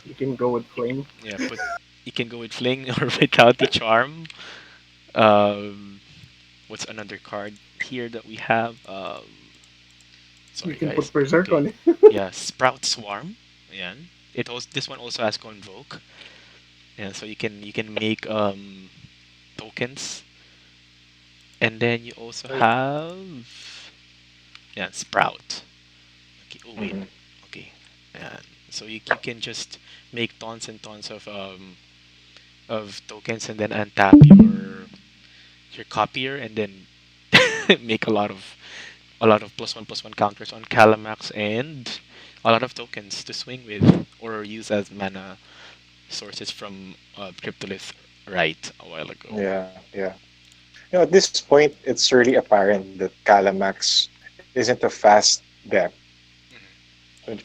C: You can go with flame.
A: yeah, put you can go with Fling or Vitality Charm. Um, what's another card here that we have?
C: You
A: Sorry
C: can
A: guys.
C: put berserk
A: Okay,
C: on it.
A: yeah, Sprout Swarm. Yeah, this one also has Convoke. Yeah, so you can make tokens, and then you also
C: Right.
A: have, yeah, Sprout. Okay. Oh wait.
B: Mm-hmm.
A: Okay. And so you can just make tons and tons of tokens and then untap your copier and then make a lot of +1/+1 counters on Kalamax and a lot of tokens to swing with or use as mana sources from Cryptolith right a while ago.
B: Yeah. Yeah. At this point, it's really apparent that Kalamax isn't a fast deck. Would,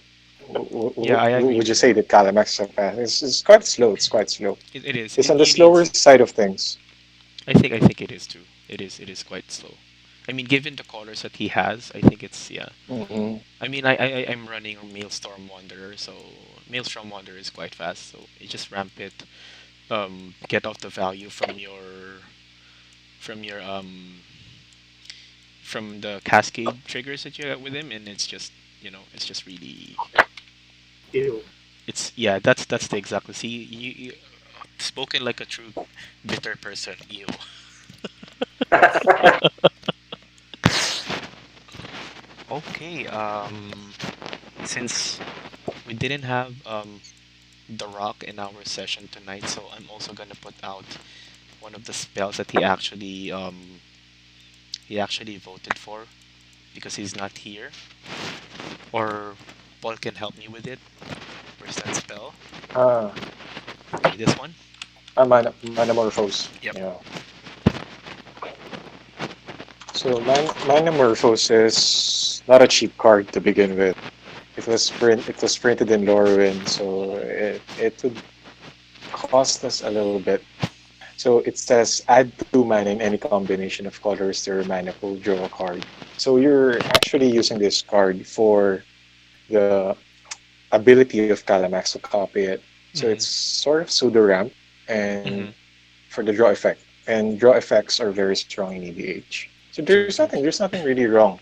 A: Yeah, I agree
B: would you
A: with
B: say
A: that.
B: that Kalamax is a fast? It's quite slow. It's quite slow.
A: It is.
B: It's
A: It,
B: on the
A: it
B: slower
A: needs.
B: side of things.
A: I think it is too. It is quite slow. I mean, given the colors that he has, I think it's, yeah.
B: Mm-hmm.
A: I mean, I'm running Maelstrom Wanderer, so Maelstrom Wanderer is quite fast. So you just ramp it, get off the value from your from the cascade triggers that you have with him, and it's just really,
C: Ew.
A: it's, yeah, that's the exactly, see, you spoken like a true bitter person. You. Okay. Since we didn't have the rock in our session tonight, so I'm also gonna put out one of the spells that he actually voted for because he's not here. Or Paul can help me with it. Where's that spell?
B: Ah,
A: Okay, this one.
B: Manamorphose.
A: Yep.
B: Yeah. So Manamorphose is not a cheap card to begin with. It was printed in Lorwyn, so it would cost us a little bit. So it says add 2 mana in any combination of colors to your mana pool, draw a card. So you're actually using this card for the ability of Kalamax to copy it. So it's
A: Mm-hmm.
B: sort of pseudo ramp and
A: Mm-hmm.
B: for the draw effect. And draw effects are very strong in EDH. So
A: True. True.
B: there's nothing really wrong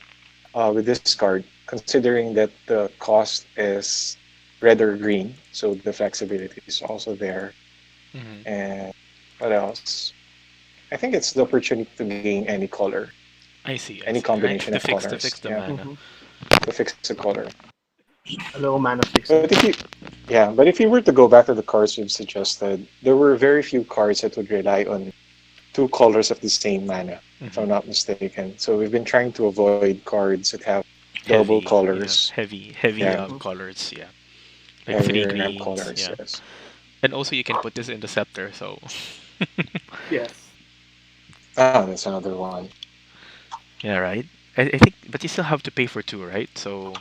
B: with this card, considering that the cost is red or green, so the flexibility is also there.
A: Mm-hmm.
B: And what else? I think it's the opportunity to gain any color,
A: I see. I
B: any
A: see. Right.
B: combination
A: To
B: of
A: fix
B: colors.
A: the
B: Yeah,
A: mana.
C: Hmm.
B: to fix the color.
C: A little mana
B: But
C: fixing.
B: but if you were to go back to the cards we've suggested, there were very few cards that would rely on two colors of the same mana, if I'm
A: Hmm.
B: not mistaken. So we've been trying to avoid cards that have double
A: Heavy, yeah,
B: colors.
A: heavy
B: Yeah,
C: Mhm.
A: colors, yeah, like three
B: heavier
A: greens,
B: colors,
A: yeah,
B: yes.
A: and also you can put this in the scepter, so
C: Yes.
B: Ah, that's another one.
A: yeah, right. I think, but you still have to pay for two, right? So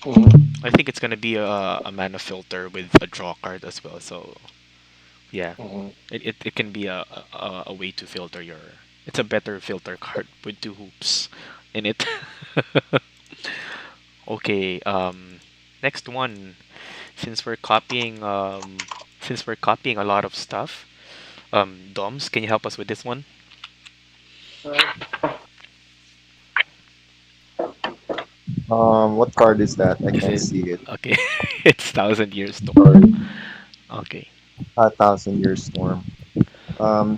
B: Mhm.
A: I think it's gonna be a mana filter with a draw card as well. So yeah,
B: Mhm.
A: it can be a way to filter your. It's a better filter card with two hoops in it. Okay, next one. Since we're copying a lot of stuff, Doms, can you help us with this one?
C: Alright.
E: What card is that? I
A: Is
E: can't
A: it
E: see it.
A: okay? It's Thousand Year Storm.
E: Sorry.
A: Okay.
E: A Thousand Year Storm.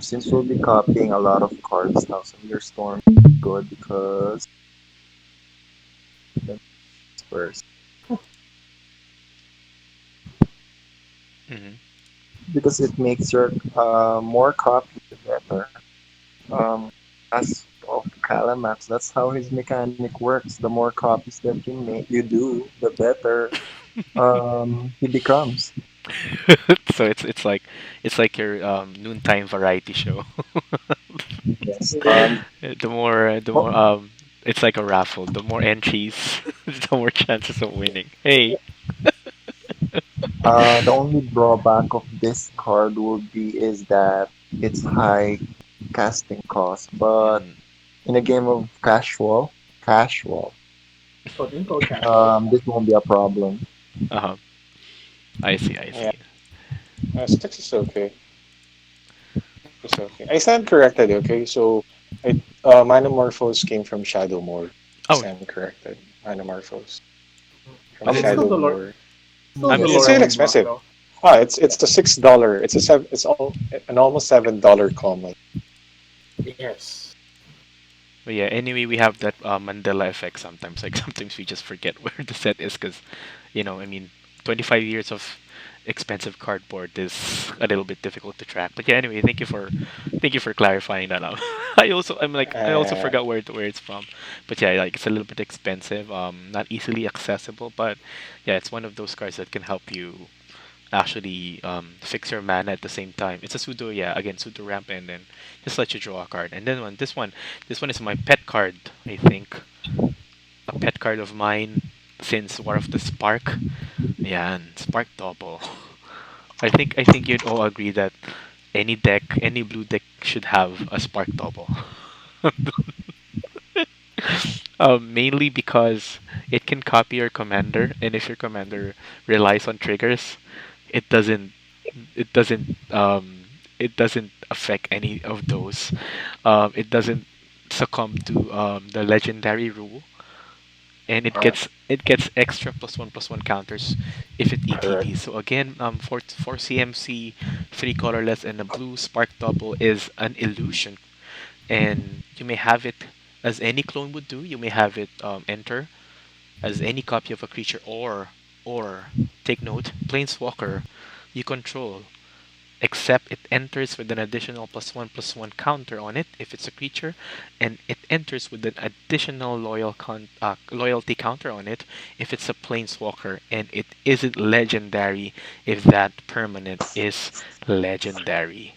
E: Since we'll be copying a lot of cards, Thousand Year Storm is good because first
A: Hmm.
E: because it makes your more copies better. As of Kalamax, that's how his mechanic works. The more copies that you do, the better he becomes.
A: So it's like your noontime variety show.
E: Yes.
A: The more
E: Well,
A: it's like a raffle. The more entries, the more chances of winning. Hey.
E: the only drawback of this card would be is that it's high casting cost, but
A: Mm,
E: in a game of casual,
C: Quote unquote casual.
E: this won't be a problem.
A: uh-huh. I see. I
B: Yeah,
A: see.
B: 6 is okay. It's okay. I stand corrected, okay? So, Manamorphose came from Shadowmoor.
A: Oh,
B: Stand corrected. Manamorphose from
E: How
A: was
C: It's
A: it?
E: much?
C: still the Lord.
B: Shadowmoor.
C: Still
A: I'm
C: the
B: It's
C: Lord
B: still
C: of
E: Um,
C: Mudlock
B: expensive.
C: though.
B: Ah, it's a $6. It's all an almost $7 common.
C: Yes.
A: But yeah. Anyway, we have that Mandela effect sometimes. Like sometimes we just forget where the set is because, I mean, 25 years of expensive cardboard is a little bit difficult to track. But yeah. Anyway, thank you for clarifying that out. I also
B: Uh,
A: forgot where it's from. But yeah, like it's a little bit expensive. Not easily accessible. But yeah, it's one of those cards that can help you actually fix your mana at the same time. It's a pseudo, yeah, again pseudo ramp, and then just let you draw a card. And then this one is my pet card. I think a pet card of mine since War of the Spark. Yeah, and Spark Double. I think you'd all agree that any blue deck should have a Spark Double. Mainly because it can copy your commander, and if your commander relies on triggers, it doesn't it doesn't it doesn't affect any of those. It doesn't succumb to the legendary rule, and it
B: uh,
A: gets extra +1/+1 counters if it
B: correct.
A: ETB. So again, for CMC, three colorless and a blue spark double is an illusion, and you may have it as any clone would do. You may have it enter as any copy of a creature, or take note, planeswalker you control, except it enters with an additional +1/+1 counter on it if it's a creature, and it enters with an additional loyalty counter on it if it's a planeswalker, and it isn't legendary if that permanent is legendary.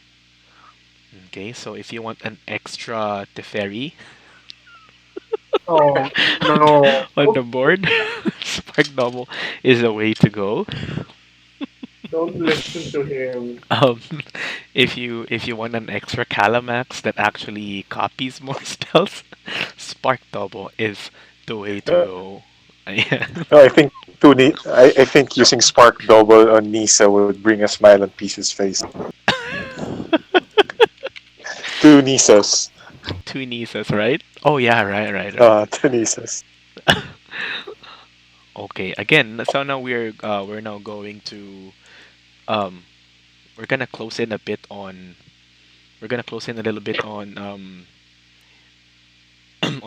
A: Okay, so if you want an extra Teferi
C: Oh no.
A: on the board, Spark Double is a way to go.
C: Don't listen to him.
A: Um, if you want an extra Kalamax that actually copies more spells, Spark Double is the way to
B: Uh,
A: go. Yeah.
B: no, I think using Spark Double on Nisa would bring a smile on Peace's face. Two Nisas.
A: Two nieces, right? Oh yeah, right, right, right.
B: Two Nisas.
A: Okay, again, so now we're now going to um we're gonna close in a bit on we're gonna close in a little bit on on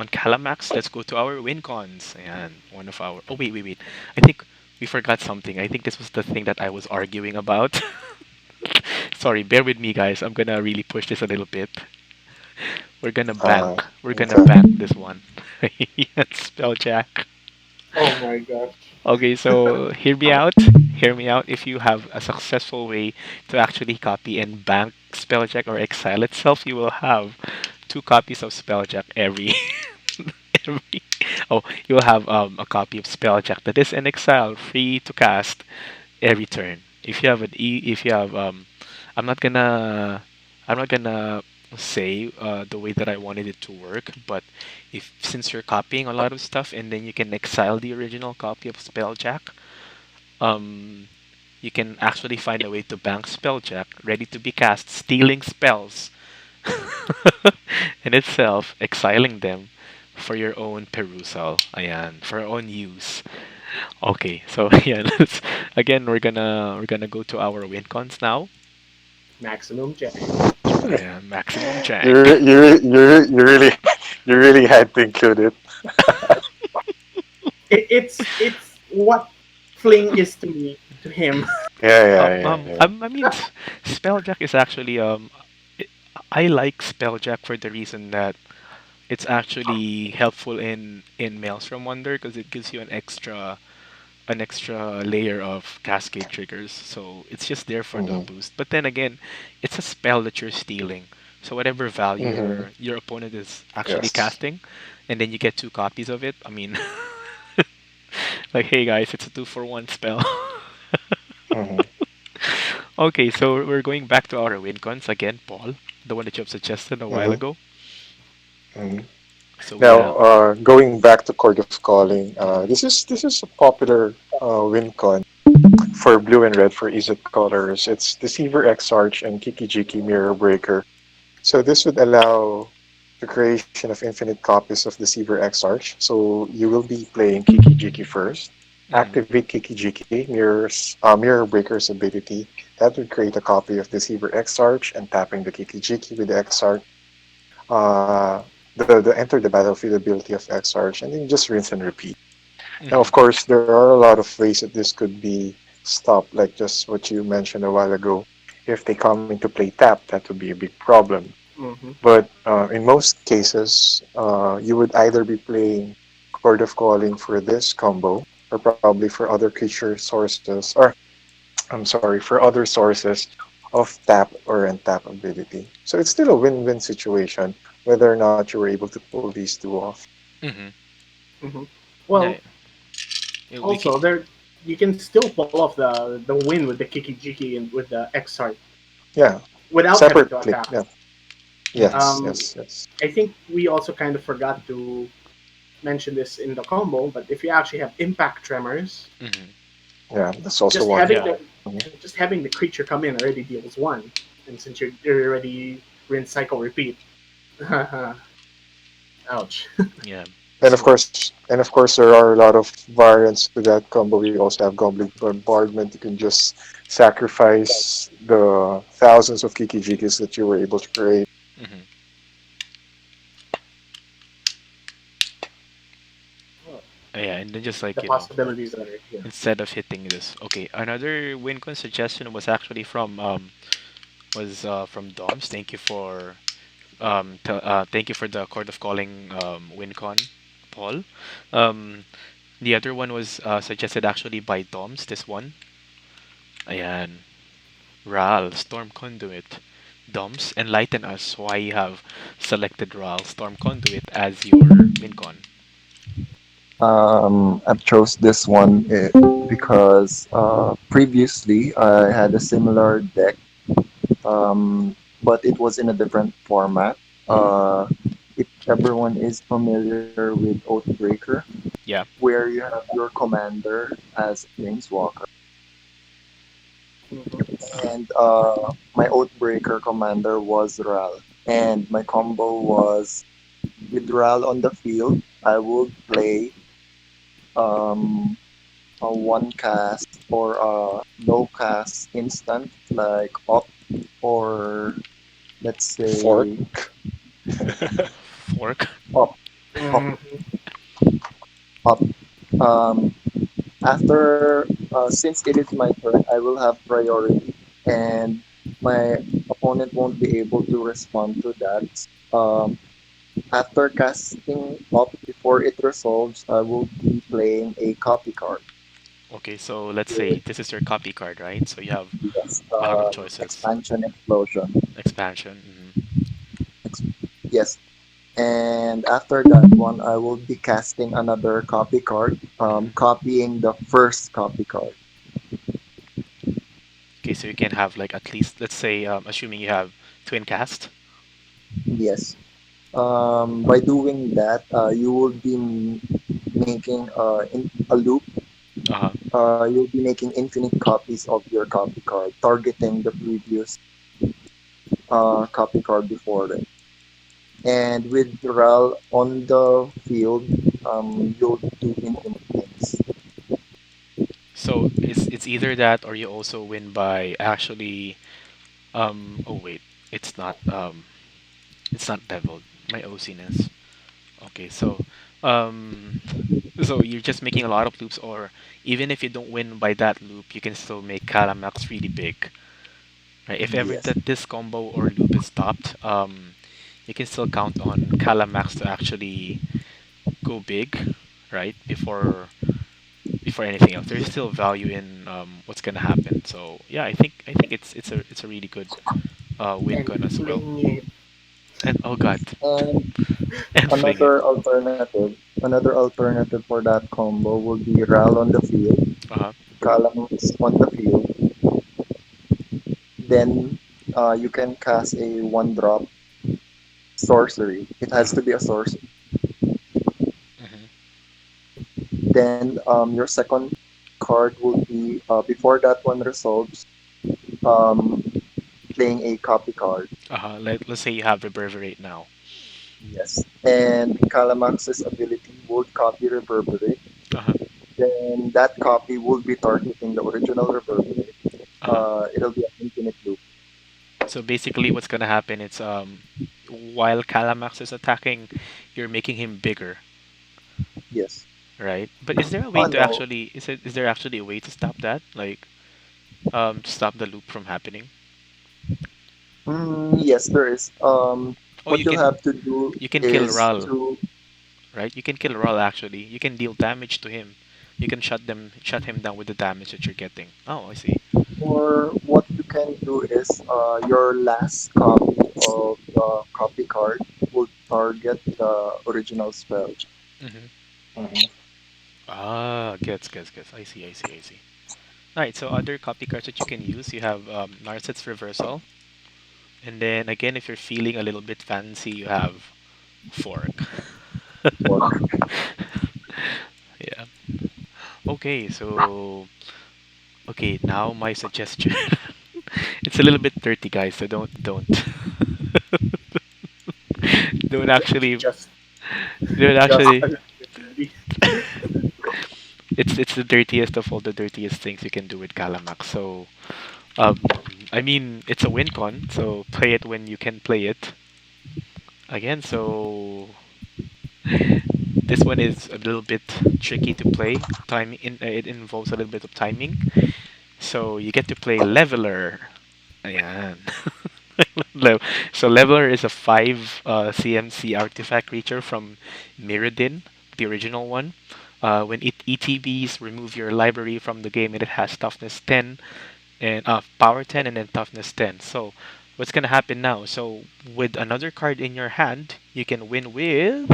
A: Kalamax. Let's go to our win cons, and one of our. Oh wait, wait, wait. I think we forgot something. I think this was the thing that I was arguing about. Sorry, bear with me, guys. I'm gonna really push this a little bit. We're gonna bank. We're gonna
B: Okay.
A: bank this one. Spelljack.
C: Oh my gosh.
A: Okay, so hear me out. Hear me out. If you have a successful way to actually copy and bank Spelljack or Exile itself, you will have two copies of Spelljack every. Oh, you will have a copy of Spelljack that is in Exile, free to cast every turn. If you have I'm not gonna I'm not gonna say the way that I wanted it to work, but if since you're copying a lot of stuff and then you can exile the original copy of Spelljack, um, you can actually find a way to bank Spelljack, ready to be cast, stealing spells in itself, exiling them for your own perusal, ayan, for your own use. Okay, so yeah, again we're gonna go to our win cons now.
C: Maximum jack.
A: Ayan, maximum
B: You
A: jank.
B: really you really had to include it.
C: It's what fling is to me to him.
B: Yeah, yeah, yeah, yeah.
A: I mean, Spelljack is actually it, I like Spelljack for the reason that it's actually helpful in Mails from Wonder because it gives you an extra layer of cascade triggers. So it's just there for the
B: Mm-hmm.
A: boost. But then again, it's a spell that you're stealing. So whatever value
B: Mm-hmm.
A: your opponent is actually
B: Yes.
A: casting, and then you get two copies of it. I mean, like, hey guys, it's a 2-for-1 spell.
B: Mm-hmm.
A: Okay, so we're going back to our win cons again, Paul, the one that you have suggested a while
B: Mm-hmm.
A: ago.
B: Mm-hmm.
A: So we
B: Now,
A: have.
B: going back to Court of Calling, this is a popular win con for blue and red for Izzet colors. It's Deceiver Exarch and Kiki-Jiki Mirror Breaker. So this would allow the creation of infinite copies of Deceiver Exarch. So you will be playing Kiki-Jiki first.
A: Mhm.
B: Activate Kiki-Jiki, Mirror Breaker's ability. That would create a copy of Deceiver Exarch and tapping the Kiki-Jiki with the Exarch. Uh, the enter the battlefield ability of Exarch and then just rinse and repeat. Now, of
A: Mhm.
B: course, there are a lot of ways that this could be stopped, like just what you mentioned a while ago. If they come into play tap, that would be a big problem.
C: Hmm.
B: But in most cases, you would either be playing Chord of Calling for this combo, or probably for other creature sources, or I'm sorry, for other sources of tap or untap ability. So it's still a win-win situation, whether or not you were able to pull these two off.
A: Mhm.
C: Hmm.
A: Yeah,
C: Well,
A: yeah, we can.
C: also there you can still pull off the win with the Kiki Jiki and with the Xart
B: Yeah,
C: without having to
B: separately.
C: attack.
B: Yeah.
A: Mhm.
B: Yes,
C: Um,
B: yes, yes.
C: I think we also kind of forgot to mention this in the combo, but if you actually have impact tremors,
A: Mhm.
B: Yeah, that's also
C: just
B: one.
C: having
A: Yeah.
C: the
B: Mhm.
C: just having the creature come in already deals one, and since you're already rinse cycle repeat, ouch.
A: Yeah. So.
B: And of course, there are a lot of variants to that combo. We also have Goblin Bombardment. You can just sacrifice the thousands of Kiki-Jikis that you were able to create.
A: Mhm. Yeah, and then just
C: The
A: like
C: possibilities that are here.
A: instead of hitting this. Okay, another win-con suggestion was actually from Doms. Thank you for the Court of Calling win-con, Paul. Um, the other one was suggested actually by Doms. This one, ayan, Ral Storm Conduit. Doms, enlighten us why you have selected Ral Storm Conduit as your win-con.
E: I chose this one because previously I had a similar deck, but it was in a different format. Uh, if everyone is familiar with Oathbreaker,
A: Yeah.
E: where you have your commander as a planeswalker,
C: Hmm.
E: and my Oathbreaker commander was Ral, and my combo was with Ral on the field. I would play um, a one cast or a low cast instant like up or let's say
B: Fork.
A: Fork.
E: up up
C: Hmm.
E: up. Um, After, since it is my turn, I will have priority, and my opponent won't be able to respond to that. Um, After casting up before it resolves, I will be playing a copy card.
A: Okay, so let's say
E: With,
A: this is your copy card, right? So you have
E: yes,
A: a lot of choices.
E: expansion explosion.
A: Expansion.
E: Ex- yes, and after that one, I will be casting another copy card, copying the first copy card.
A: Okay, so you can have like at least, let's say, assuming you have twin cast.
E: Yes. By doing that, you will be making a loop.
A: Uh-huh.
E: You'll be making infinite copies of your copy card, targeting the previous copy card before it. And with Ral on the field, you'll do infinite things.
A: So it's either that or you also win by actually oh wait, it's not it's not leveled. My OCness. Okay, um so you're just making a lot of loops, or even if you don't win by that loop, you can still make Kalamax really big. Right? If ever
E: Yes.
A: that this combo or loop is stopped, you can still count on Kalamax to actually go big, right? Before anything else. There's still value in what's gonna happen. So yeah, I think it's a really good win
C: And
A: con as well.
C: fling it.
A: And oh god,
E: And
A: and fling it.
E: another alternative for that combo would be Ral on the field,
A: Uh-huh.
E: Columns on the field. Then you can cast a one drop sorcery. It has
A: Uh-huh.
E: to be a sorcery.
A: Hmm.
E: Then your second card will be before that one resolves, um, playing a copy card.
A: Let's say you have Reverberate now.
E: Yes. And Calamax's ability would copy Reverberate.
A: Uh-huh.
E: Then that copy will be targeting the original Reverberate.
A: Uh-huh.
E: It'll be an infinite loop.
A: So basically what's gonna happen is while Calamax is attacking, you're making him bigger,
E: Yes.
A: right? But is there a way
E: Oh
A: to
E: no.
A: actually is there actually a way to stop that? Like to stop the loop from happening?
E: Yes, there is.
A: Oh,
E: What you'll have to do
A: you can kill
E: is
A: Ral,
E: to,
A: right? You can kill Ral actually. You can deal damage to him. You can shut him down with the damage that you're getting. Oh, I see.
E: or what you can do is, your last copy of the copy card will target the original spell.
A: Mm-hmm.
B: Mhm.
A: Ah, gets. I see. All right. So other copy cards that you can use, you have Narset's Reversal, and then again, if you're feeling a little bit fancy, you have Fork.
E: Or
A: Yeah. Okay. So okay, now my suggestion. It's a little bit dirty, guys. So don't don't actually
C: Just
A: don't
C: just
A: actually.
C: a little.
A: It's the dirtiest of all the dirtiest things you can do with Calamax. So I mean, it's a win con, so play it when you can play it. Again, so this one is a little bit tricky to play. It involves a little bit of timing. So you get to play Leveler. Ayan. So Leveler is a 5 CMC artifact creature from Mirrodin, the original one. When it ETBs, remove your library from the game, and it has toughness 10 and power 10 and then toughness 10. So what's gonna happen now? So with another card in your hand, you can win with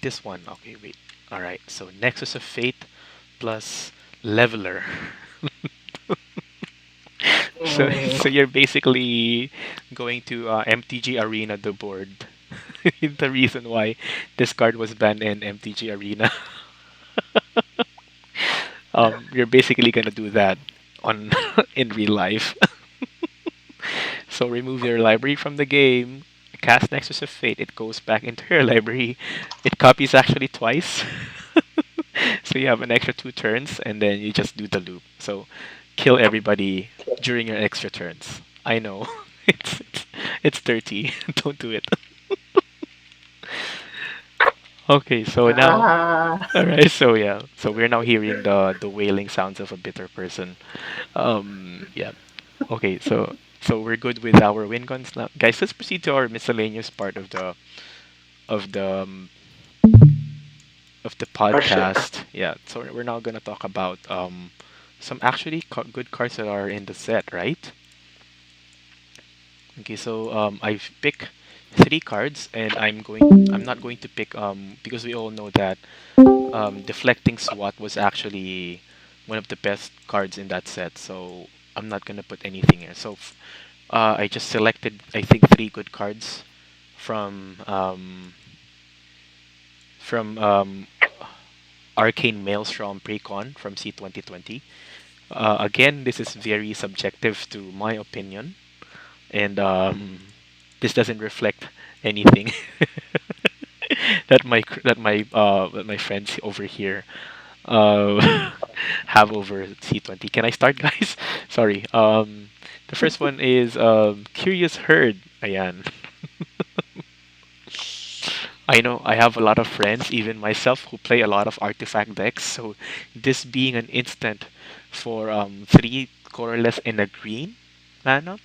A: this one. Okay, wait. All right. So Nexus of Fate plus Leveler. So
C: Mm,
A: so you're basically going to MTG Arena the board. The reason why this card was banned in MTG Arena. You're basically gonna do that on in real life. So remove your library from the game, cast Nexus of Fate, it goes back into your library. It copies actually twice. So you have an extra 2 turns and then you just do the loop. So kill everybody during your extra turns. I know. It's dirty. Don't do it. Okay, so now,
C: Ah,
A: all right. So yeah, so we're now hearing the wailing sounds of a bitter person. Yeah. Okay, so we're good with our win guns now, guys. Let's proceed to our miscellaneous part of the um, of the
D: Hardship.
A: podcast. Yeah. So we're now gonna talk about some actually good cards that are in the set, right? Okay, so I've picked three cards, and I'm not going to pick because we all know that deflecting SWAT was actually one of the best cards in that set. So I'm not gonna put anything here. So I just selected I think three good cards from from Arcane Maelstrom Precon from C2020. Again, this is very subjective to my opinion, and this doesn't reflect anything that my friends over here have over C20. Can I start, guys? Sorry. The first one is Curious Herd. Ayan. I know I have a lot of friends, even myself, who play a lot of artifact decks. So this being an instant for three colorless and a green mana,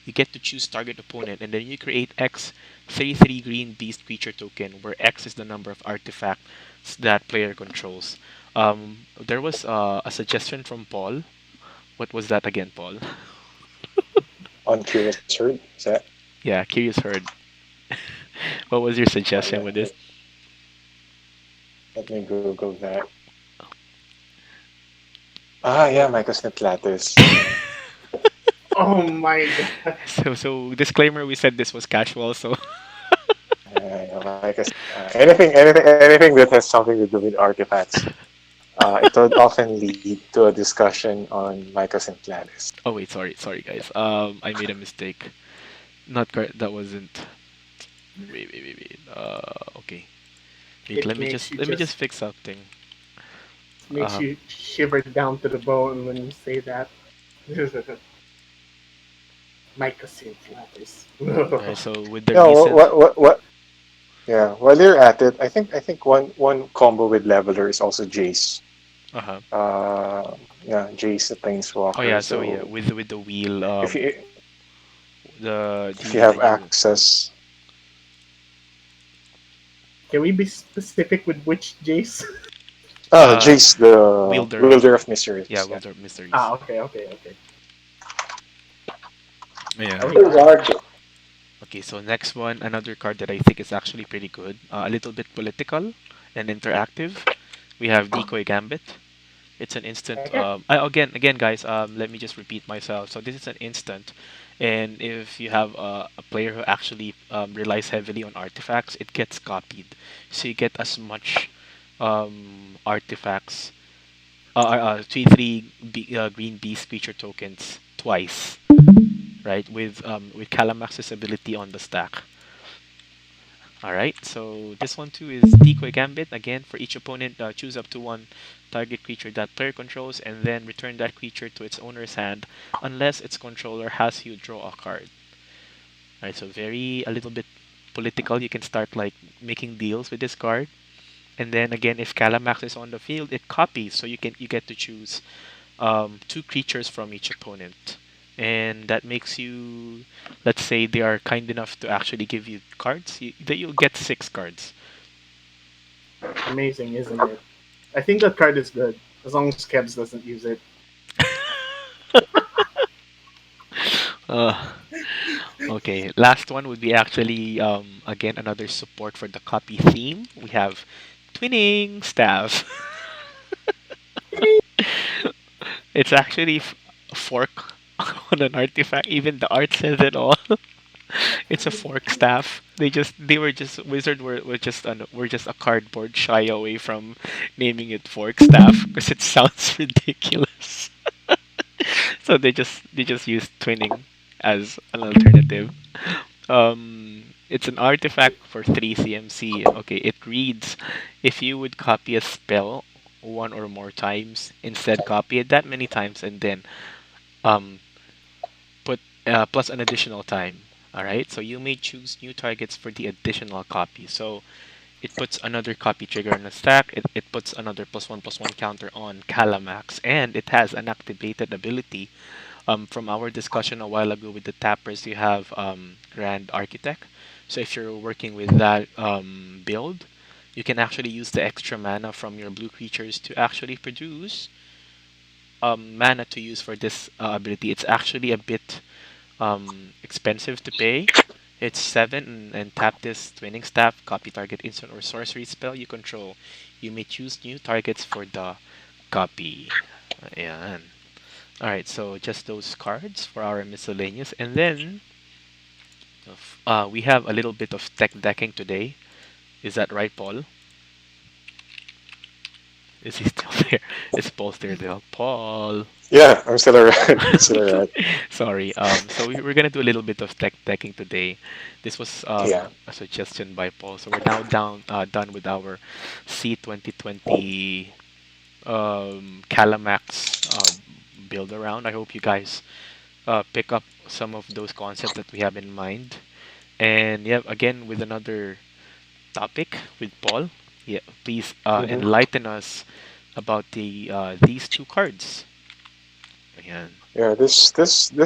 A: you get to choose target opponent, and then you create X 3/3 green beast creature token, where X is the number of artifacts that player controls. There was a suggestion from Paul. What was that again, Paul?
B: On Curious Herd, is that?
A: Yeah, Curious Herd. What was your
B: Yeah,
A: suggestion with this?
B: let me Google that. Ah, yeah, Mycosynth Lattice.
C: oh my god.
A: So disclaimer, we said this was casual, so
B: Anything that has something to do with artifacts. It would often lead to a discussion on Mycosynth Lattice.
A: oh wait, sorry guys. I made a mistake. Not that wasn't. Wait. Okay. Wait,
C: It makes you
A: let me
C: just
A: just fix something.
C: makes
A: Uh,
C: you shiver down to the bone when you say that. Mycosynth lattice.
A: alright, so with the
B: Yeah,
A: recent,
B: what? Yeah, while you're at it, I think one combo with Leveler is also Jace.
A: uh-huh.
B: Yeah, Jace the
A: Oh
B: Planeswalker.
A: yeah, so yeah,
B: So
A: with the wheel,
B: if you if you
A: the
B: have
A: new,
B: access,
C: Can we be specific with which Jace?
A: uh
B: Jace the
A: wielder of,
B: Wielder of Mysteries.
A: yeah,
B: Yeah.
A: wielder of mysteries.
C: Ah, okay.
A: Yeah.
C: Are we
D: Who's
C: back?
D: Archie?
A: Okay, so next one, another card that I think is actually pretty good. A little bit political and interactive. We have Decoy Gambit. It's an instant.
C: Okay.
A: Again, guys. Let me just repeat myself. So this is an instant, and if you have a player who actually relies heavily on artifacts, it gets copied. So you get as much artifacts, 3/3 green beast creature tokens twice, right? With Kalamax's ability on the stack. All right, so this one too is Decoy Gambit. Again, for each opponent, choose up to one target creature that player controls, and then return that creature to its owner's hand, unless its controller has you draw a card. All right, so very a little bit political. You can start like making deals with this card, and then again, if Calamax is on the field, it copies. So you get to choose two creatures from each opponent, and that makes you, let's say they are kind enough to actually give you cards, that you'll get six cards.
C: Amazing, isn't it? I think that card is good as long as Kebs doesn't use it.
A: uh, okay, last one would be actually again another support for the copy theme. We have twinning staff. It's actually a fork on an artifact. Even the art says it all. It's a fork staff. They were just wizard were just a cardboard shy away from naming it fork staff because it sounds ridiculous. So they just used twinning as an alternative. It's an artifact for 3 CMC. Okay, it reads, if you would copy a spell one or more times, instead copy it that many times and then um put plus an additional time. All right, so you may choose new targets for the additional copy. So It puts another copy trigger on the stack. It puts another +1/+1 counter on Kalamax, and it has an activated ability. From our discussion a while ago with the tappers, you have Grand Architect. So if you're working with that build, you can actually use the extra mana from your blue creatures to actually produce mana to use for this ability. It's actually a bit expensive to pay. It's 7 and tap this Twinning Staff, copy target instant or sorcery spell you control. You may choose new targets for the copy. Ayan. Alright, so just those cards for our miscellaneous. And then we have a little bit of tech decking today. Is that right, Paul? Is he still there? Is Paul still there? Paul.
B: Yeah, I'm still around. Still around.
A: Sorry. So we're gonna do a little bit of tech decking today. This was
B: Yeah.
A: a suggestion by Paul. So we're now done with our C2020 Kalamax build around. I hope you guys pick up some of those concepts that we have in mind. And yeah, again with another topic with Paul. Yeah, please
B: Hmm.
A: enlighten us about these two cards. Ayan.
B: Yeah, this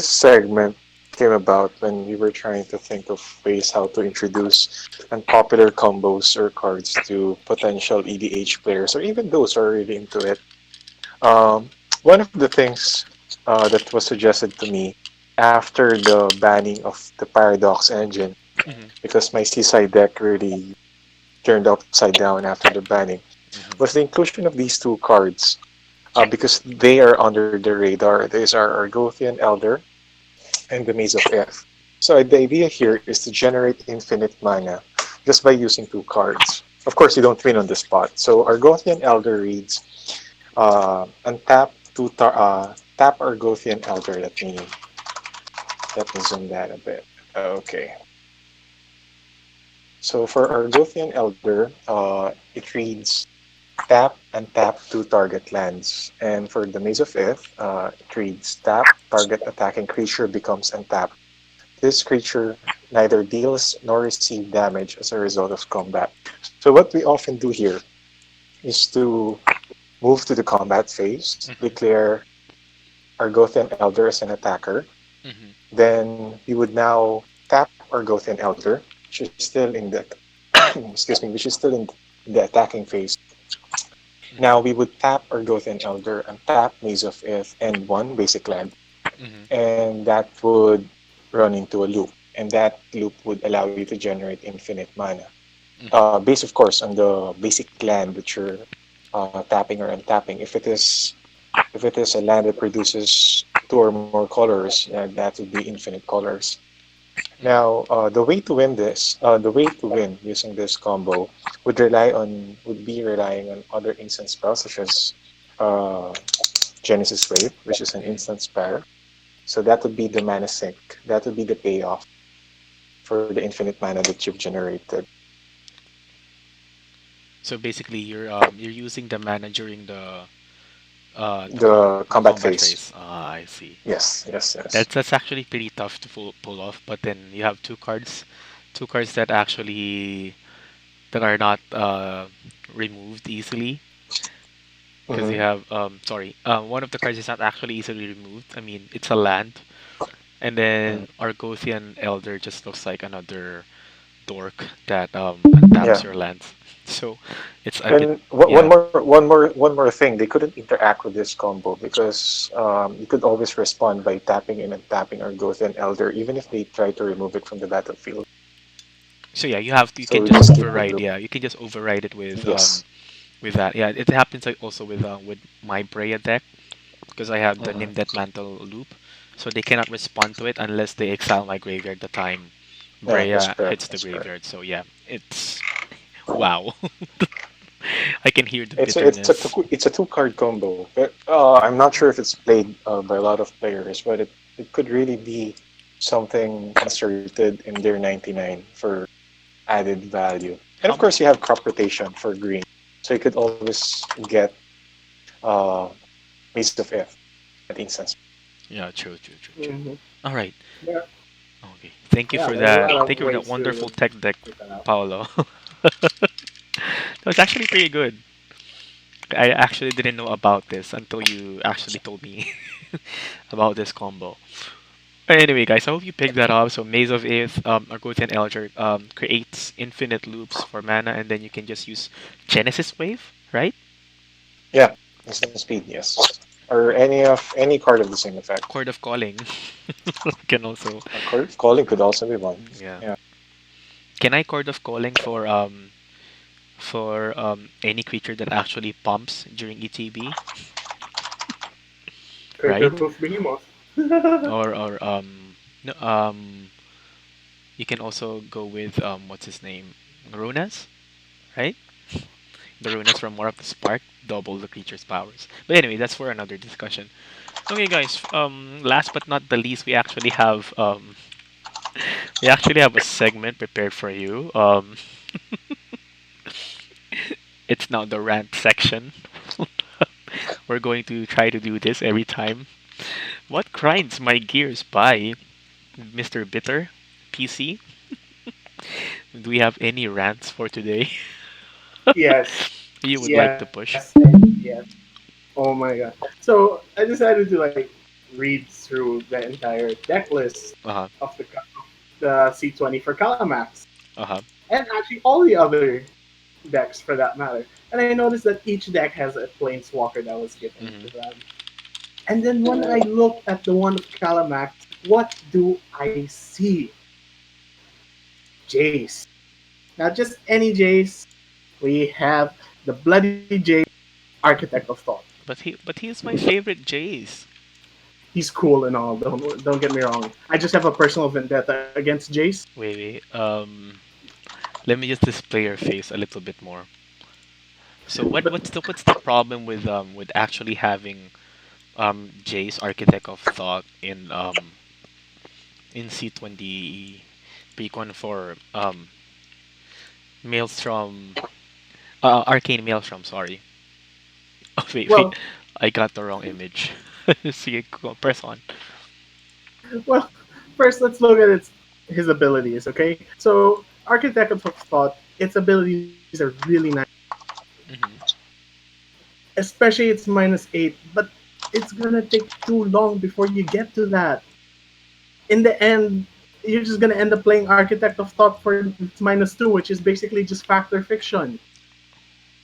B: segment came about when we were trying to think of ways how to introduce unpopular combos or cards to potential EDH players or even those who are really into it. One of the things that was suggested to me after the banning of the Paradox engine,
A: Hmm.
B: because my Seaside deck really turned upside down after the banning,
A: Hmm.
B: was the inclusion of these two cards because they are under the radar. These are Argothian Elder and the Maze of Ith. So the idea here is to generate infinite mana just by using two cards. Of course, you don't win on the spot. So Argothian Elder reads untap tap Argothian Elder. Let me zoom that a bit. Okay. So for Argothian Elder, it reads tap and tap two target lands. And for the Maze of Ith, it reads tap, target attacking creature becomes untapped. This creature neither deals nor receives damage as a result of combat. So what we often do here is to move to the combat phase,
A: Hmm.
B: declare Argothian Elder as an attacker.
A: Hmm.
B: Then we would now tap Argothian Elder, which is still in the excuse me, which is still in the attacking phase.
A: Hmm.
B: Now we would tap Argothian Elder and tap Maze of Ith and one basic land,
A: Hmm.
B: and that would run into a loop. And that loop would allow you to generate infinite mana.
A: Hmm.
B: Based, of course, on the basic land that you're tapping or untapping. If it is a land that produces two or more colors, that would be infinite colors.
A: Hmm.
B: Now, the way to win using this combo would be relying on other instant spells such as uh, Genesis Wave, which is an
A: Hmm.
B: instant spell. So that would be the mana sink. That would be the payoff for the infinite mana that you've generated.
A: So basically, you're using the mana during
B: The
A: the
B: combat
A: combat
B: phase.
A: phase. Ah, I see.
B: Yes, yes, yes.
A: That's actually pretty tough to pull off. But then you have two cards that actually that are not removed easily because
B: Hmm.
A: you have sorry one of the cards is not actually easily removed. I mean, it's a land, and then Argothian Elder just looks like another dork that untaps
B: Yeah.
A: your lands. So it's a bit
B: And
A: yeah.
B: one more thing. They couldn't interact with this combo because you could always respond by tapping in and tapping Argothian Elder, even if they try to remove it from the battlefield.
A: So yeah, you
B: So
A: can
B: we
A: just
B: just keep the
A: override.
B: loop.
A: Yeah, you can just override it
B: Yes.
A: with that. Yeah, it happens like also with my Brea deck because I have the
B: Hmm.
A: Nimdet Mantle loop, so they cannot respond to it unless they exile my graveyard the time
B: Yeah, that's
A: Brea
B: correct.
A: hits the
B: That's correct.
A: graveyard. So yeah, it's wow. I can hear the
B: It's
A: bitterness.
B: it's a two card combo. I'm not sure if it's played by a lot of players, but it could really be something inserted in their 99 for added value. And of
A: How?
B: course, you have crop rotation for green, so you could always get uh, Maze of F at instance.
A: Yeah, true, true, true, true.
C: Hmm.
A: All right.
C: Yeah,
A: Okay. Thank you
C: yeah.
A: for
C: There's a
A: that.
C: lot of
A: Thank you for that
C: ways
A: wonderful
C: to
A: tech deck,
C: pick that out.
A: Paolo. No, it's actually pretty good. I actually didn't know about this until you actually told me about this combo. Anyway, guys, I hope you picked that up. So Maze of Ith, Argothian Elder creates infinite loops for mana, and then you can just use Genesis Wave, right?
B: Yeah, instant speed, yes. Or any card of the same effect.
A: Chord of Calling can also,
B: Calling could also be one.
A: yeah.
B: Yeah.
A: Can I Chord of Calling for any creature that actually pumps during ETB,
C: Crater
A: right?
C: Hoof Behemoth.
A: Or no, you can also go with what's his name, Runas, right? The Runas from War of the Spark double the creature's powers. But anyway, that's for another discussion. Okay, guys. Last but not the least, we actually have a segment prepared for you. It's now the rant section. We're going to try to do this every time. What grinds my gears by Mr. Bitter PC? Do we have any rants for today
C: Yes,
A: you would like to
C: yes,
A: push?
C: yes. Oh my god. So I decided to like read through the entire deck list
A: Uh huh.
C: of the C20 for Kalamax,
A: Uh huh.
C: and actually all the other decks for that matter. And I noticed that each deck has a planeswalker that was given
A: Hmm.
C: to them. And then when I look at the one of Kalamax, what do I see? Jace. Not just any Jace. We have the Bloody Jace, Architect of Thought.
A: But he is my favorite Jace.
C: He's cool and all. Don't get me wrong. I just have a personal vendetta against Jace.
A: Wait, wait. Let me just display your face a little bit more. So
C: But
A: what's the problem with actually having Jace Architect of Thought in C20 Precon for Maelstrom Arcane Maelstrom, sorry. Oh, wait, wait.
C: well,
A: I got the wrong image. See, go, press on.
C: well, first let's look at his abilities. Okay, so Architect of Thought, its abilities are really nice,
A: Hmm.
C: especially it's -8. But it's gonna take too long before you get to that. In the end, you're just gonna end up playing Architect of Thought for its -2, which is basically just factor fiction.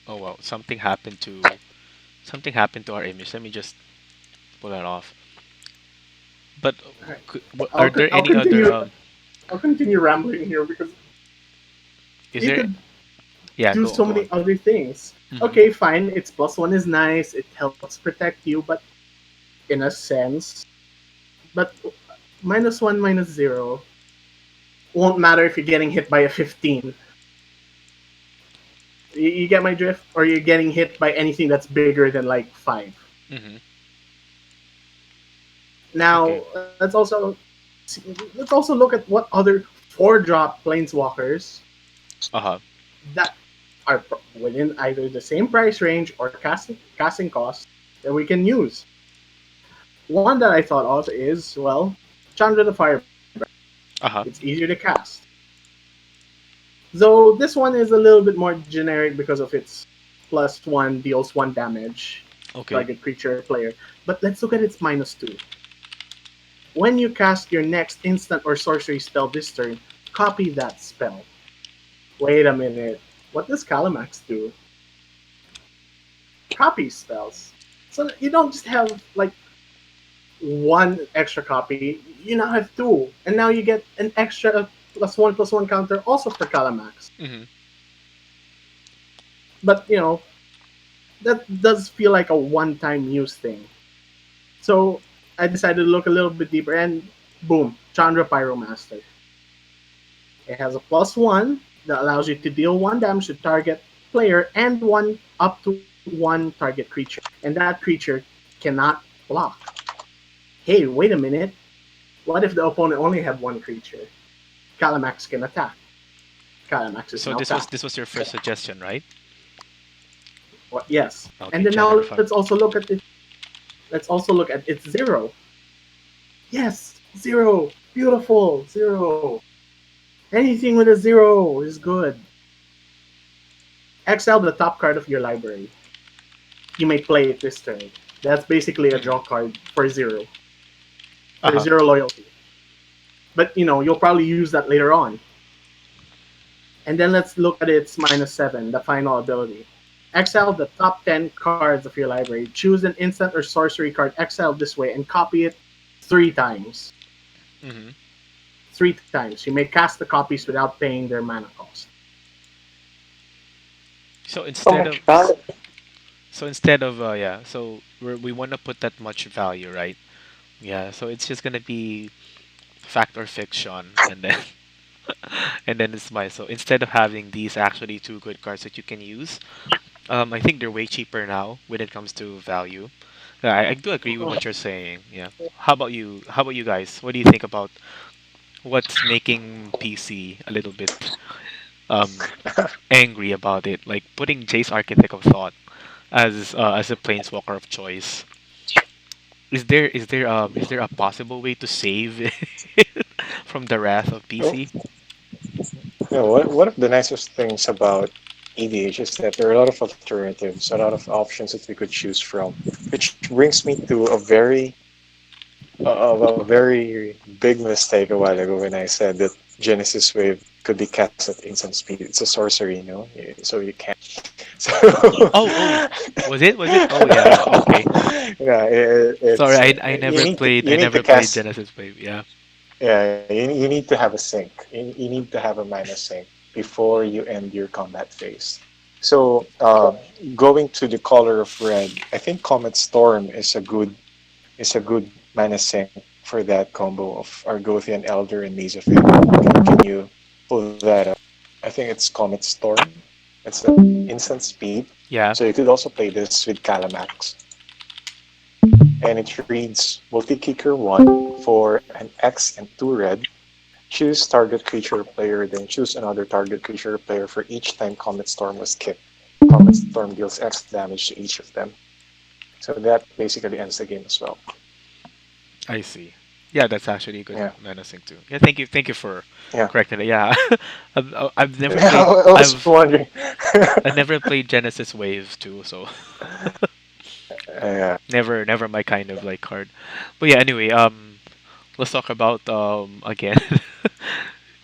A: Oh wow, something happened to our image. Let me just pull that off. But
C: Alright,
A: are there
C: I'll
A: any other
C: continue. I'll continue rambling here because
A: is
C: you
A: there
C: could
A: yeah,
C: do
A: go
C: so
A: go
C: many
A: on.
C: other things.
A: Hmm.
C: Okay, fine. Its +1 is nice. It helps protect you, but in a sense, but -1, -0 won't matter if you're getting hit by a 15. You get my drift, or you're getting hit by anything that's bigger than like 5.
A: Hmm. Okay.
C: Now let's also look at what other 4-drop planeswalkers
A: Uh-huh.
C: that are within either the same price range or casting cost that we can use. One that I thought of is, well, Chandra the Firebreath.
A: Uh-huh.
C: It's easier to cast. Though this one is a little bit more generic because of its +1 deals 1 damage
A: Okay.
C: target creature or player. But let's look at its -2. When you cast your next instant or sorcery spell this turn, copy that spell. Wait a minute. What does Kalamax do? Copy spells. So you don't just have like one extra copy, you now have two. And now you get an extra +1/+1 counter also for Kalamax.
A: Hmm.
C: But that does feel like a one-time use thing. So I decided to look a little bit deeper, and boom, Chandra Pyromaster. It has a +1 that allows you to deal 1 damage to target player and one up to one target creature. And that creature cannot block. Hey, wait a minute. What if the opponent only had one creature? Kalamax can attack. Kalamax is
A: So
C: now tapped.
A: this was your first suggestion, right?
C: Yes. And
A: Okay,
C: then now
A: Chandra the
C: let's
A: Fire.
C: also look at it. Let's also look at its 0. Yes, 0. Beautiful. 0. Anything with a 0 is good. Exile the top card of your library. You may play it this turn. That's basically a
A: Mhm.
C: draw card for zero, for
A: Uh-huh.
C: zero loyalty. But you'll probably use that later on. And then let's look at its -7, the final ability. Exile the top 10 cards of your library. Choose an instant or sorcery card exiled this way and copy it 3 times.
A: Hmm.
C: 3 times. You may cast the copies without paying their mana cost.
A: So
D: So
A: instead of
D: much value.
A: yeah, so we want to put that much value, right? Yeah, so it's just gonna be fact or fiction, and then and then it's my, so instead of having these actually two good cards that you can use, I think they're way cheaper now when it comes to value. Yeah, I do agree with what you're saying. Yeah. How about you? How about you guys? What do you think about what's making PC a little bit um angry about it? Like putting Jace Architect of Thought as a planeswalker of choice. Is there a possible way to save it from the wrath of
B: Well,
A: PC?
B: one of the nicest things about EDH is that there are a lot of alternatives, a lot of options that we could choose from, which brings me to a very big mistake a while ago when I said that Genesis Wave could be cast at instant speed. It's a sorcery, so you can't. So
A: Oh, was it? Was it? Oh yeah. Okay.
B: yeah,
A: Sorry,
B: it's
A: I never played.
B: you
A: I
B: need to
A: never played
B: cast.
A: Genesis Wave. Yeah.
B: Yeah, you need to have a sync. You need to have a mana sync before you end your combat phase. So, going to the color of red, I think Comet Storm is a good mana sync for that combo of Argothian Elder and Maze of Eden. Can you pull that up? I think it's Comet Storm. It's an instant speed.
A: Yeah.
B: So you could also play this with Kalamax. And it reads multi-kicker 1 for an X and 2 red. Choose target creature or player, then choose another target creature or player for each time Comet Storm was kicked. Comet Storm deals X damage to each of them. So that basically ends the game as well.
A: I see. Yeah, that's actually a good
B: Yeah,
A: menacing too. Yeah, thank you. Thank you for
B: yeah.
A: correcting it. Yeah, I've never
B: Yeah,
A: played.
B: I was wondering.
A: I've never played Genesis Wave too, so
B: Yeah.
A: never my kind of like card. But yeah, anyway, let's talk about again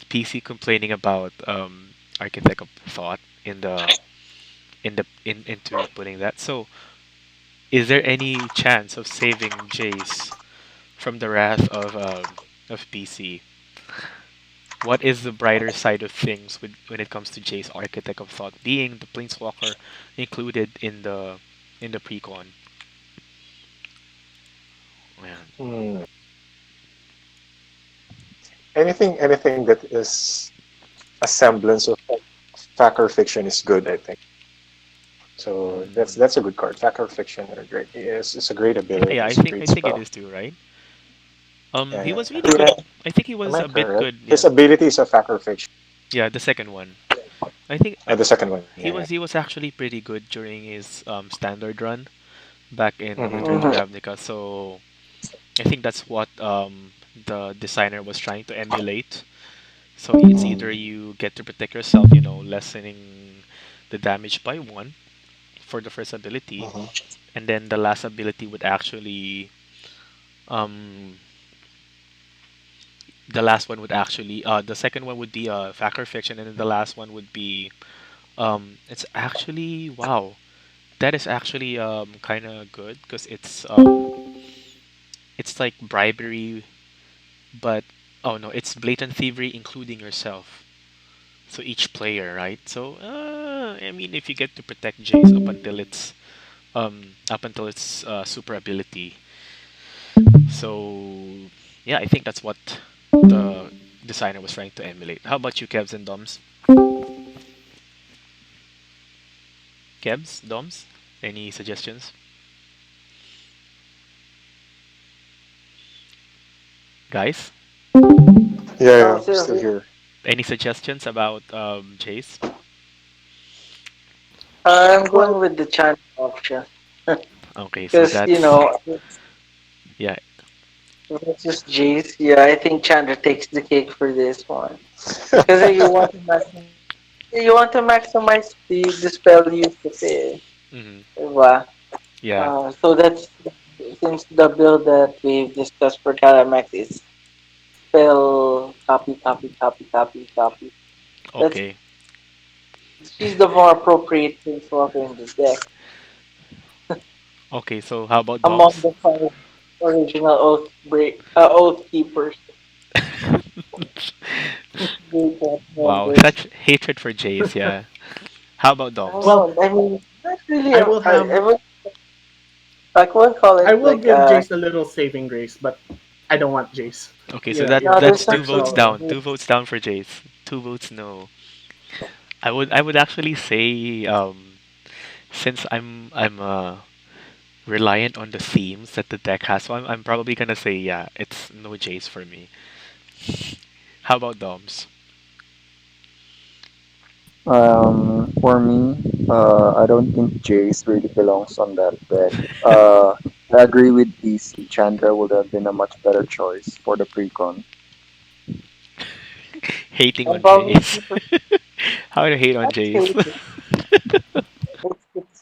A: PC complaining about Architect of Thought into putting that. So, is there any chance of saving Jace from the wrath of PC? What is the brighter side of things when it comes to Jace Architect of Thought being the planeswalker included in the precon? Man.
B: Hmm. Anything that is a semblance of fact or fiction is good, I think. So
A: Mm.
B: that's a good card. Fact or fiction are great. It's a great
A: Yeah,
B: ability.
A: yeah,
B: It's a great
A: I think it
B: spell.
A: is too, right? He
B: Yeah.
A: was really good. I think he
B: Am
A: was
B: I
A: a bit
B: correct?
A: good.
B: His
A: Yeah,
B: ability is a fact or fiction.
A: yeah, the second one. I think
B: The second one. Yeah.
A: he was actually pretty good during his standard run back in
B: Mm-hmm.
A: Return to
D: Mhm.
A: Ravnica. So I think that's what the designer was trying to emulate. So it's either you get to protect yourself, lessening the damage by one for the first ability,
B: Mm-hmm.
A: and then the last ability would actually um the last one would actually the second one would be fact or fiction, and then the last one would be it's actually, wow, that is actually kind of good because it's like bribery, but oh no, it's blatant thievery including yourself, so each player, right? So I mean, if you get to protect Jace up until its super ability. So yeah, I think that's what the designer was trying to emulate. How about you, Kevs and Doms? Kevs, Doms, any suggestions, guys?
B: Yeah,
D: I'm
B: I'm
D: still
B: still
D: here.
B: here.
A: Any suggestions about Jace?
D: I'm
C: Well,
D: going with the chant option
A: Okay, so
D: because
A: that's, yeah.
D: it's just Jace. Yeah, I think Chandra takes the cake for this one because you want to match. you want to maximize the spell usage,
A: Hmm.
D: diba?
A: Yeah.
D: So that's since the build that we've discussed for Kalamax is spell copy, copy, copy, copy, copy. That's
A: Okay.
D: she's the more appropriate planeswalker in the deck
A: Okay. So how about
D: among
A: Doms?
D: the five original oath keepers. They got
A: Wow,
D: members.
A: such hatred for Jace. Yeah. How about
D: I don't
A: Doms?
C: Well,
D: know. I mean, not really.
C: I will have
D: I would like one call
C: I
D: it
C: will
D: like
C: give Jace a little saving grace, but I don't want Jace.
A: Okay, so
C: Yeah,
A: that
C: yeah,
D: no,
A: that's
D: there's
A: two
C: Stormsire.
D: nothing.
A: votes
C: So
A: down. Two votes down for Jace. Two votes no. I would actually say since I'm reliant on the themes that the deck has, so I'm probably gonna say yeah, it's no Jace for me. How about Doms?
E: For me, I don't think Jace really belongs on that deck. I agree with DC. Chandra would have been a much better choice for the precon.
A: Hating
D: I'm
A: on
D: probably
A: Jace. How to hate on
D: not saying
A: Jace?
D: it.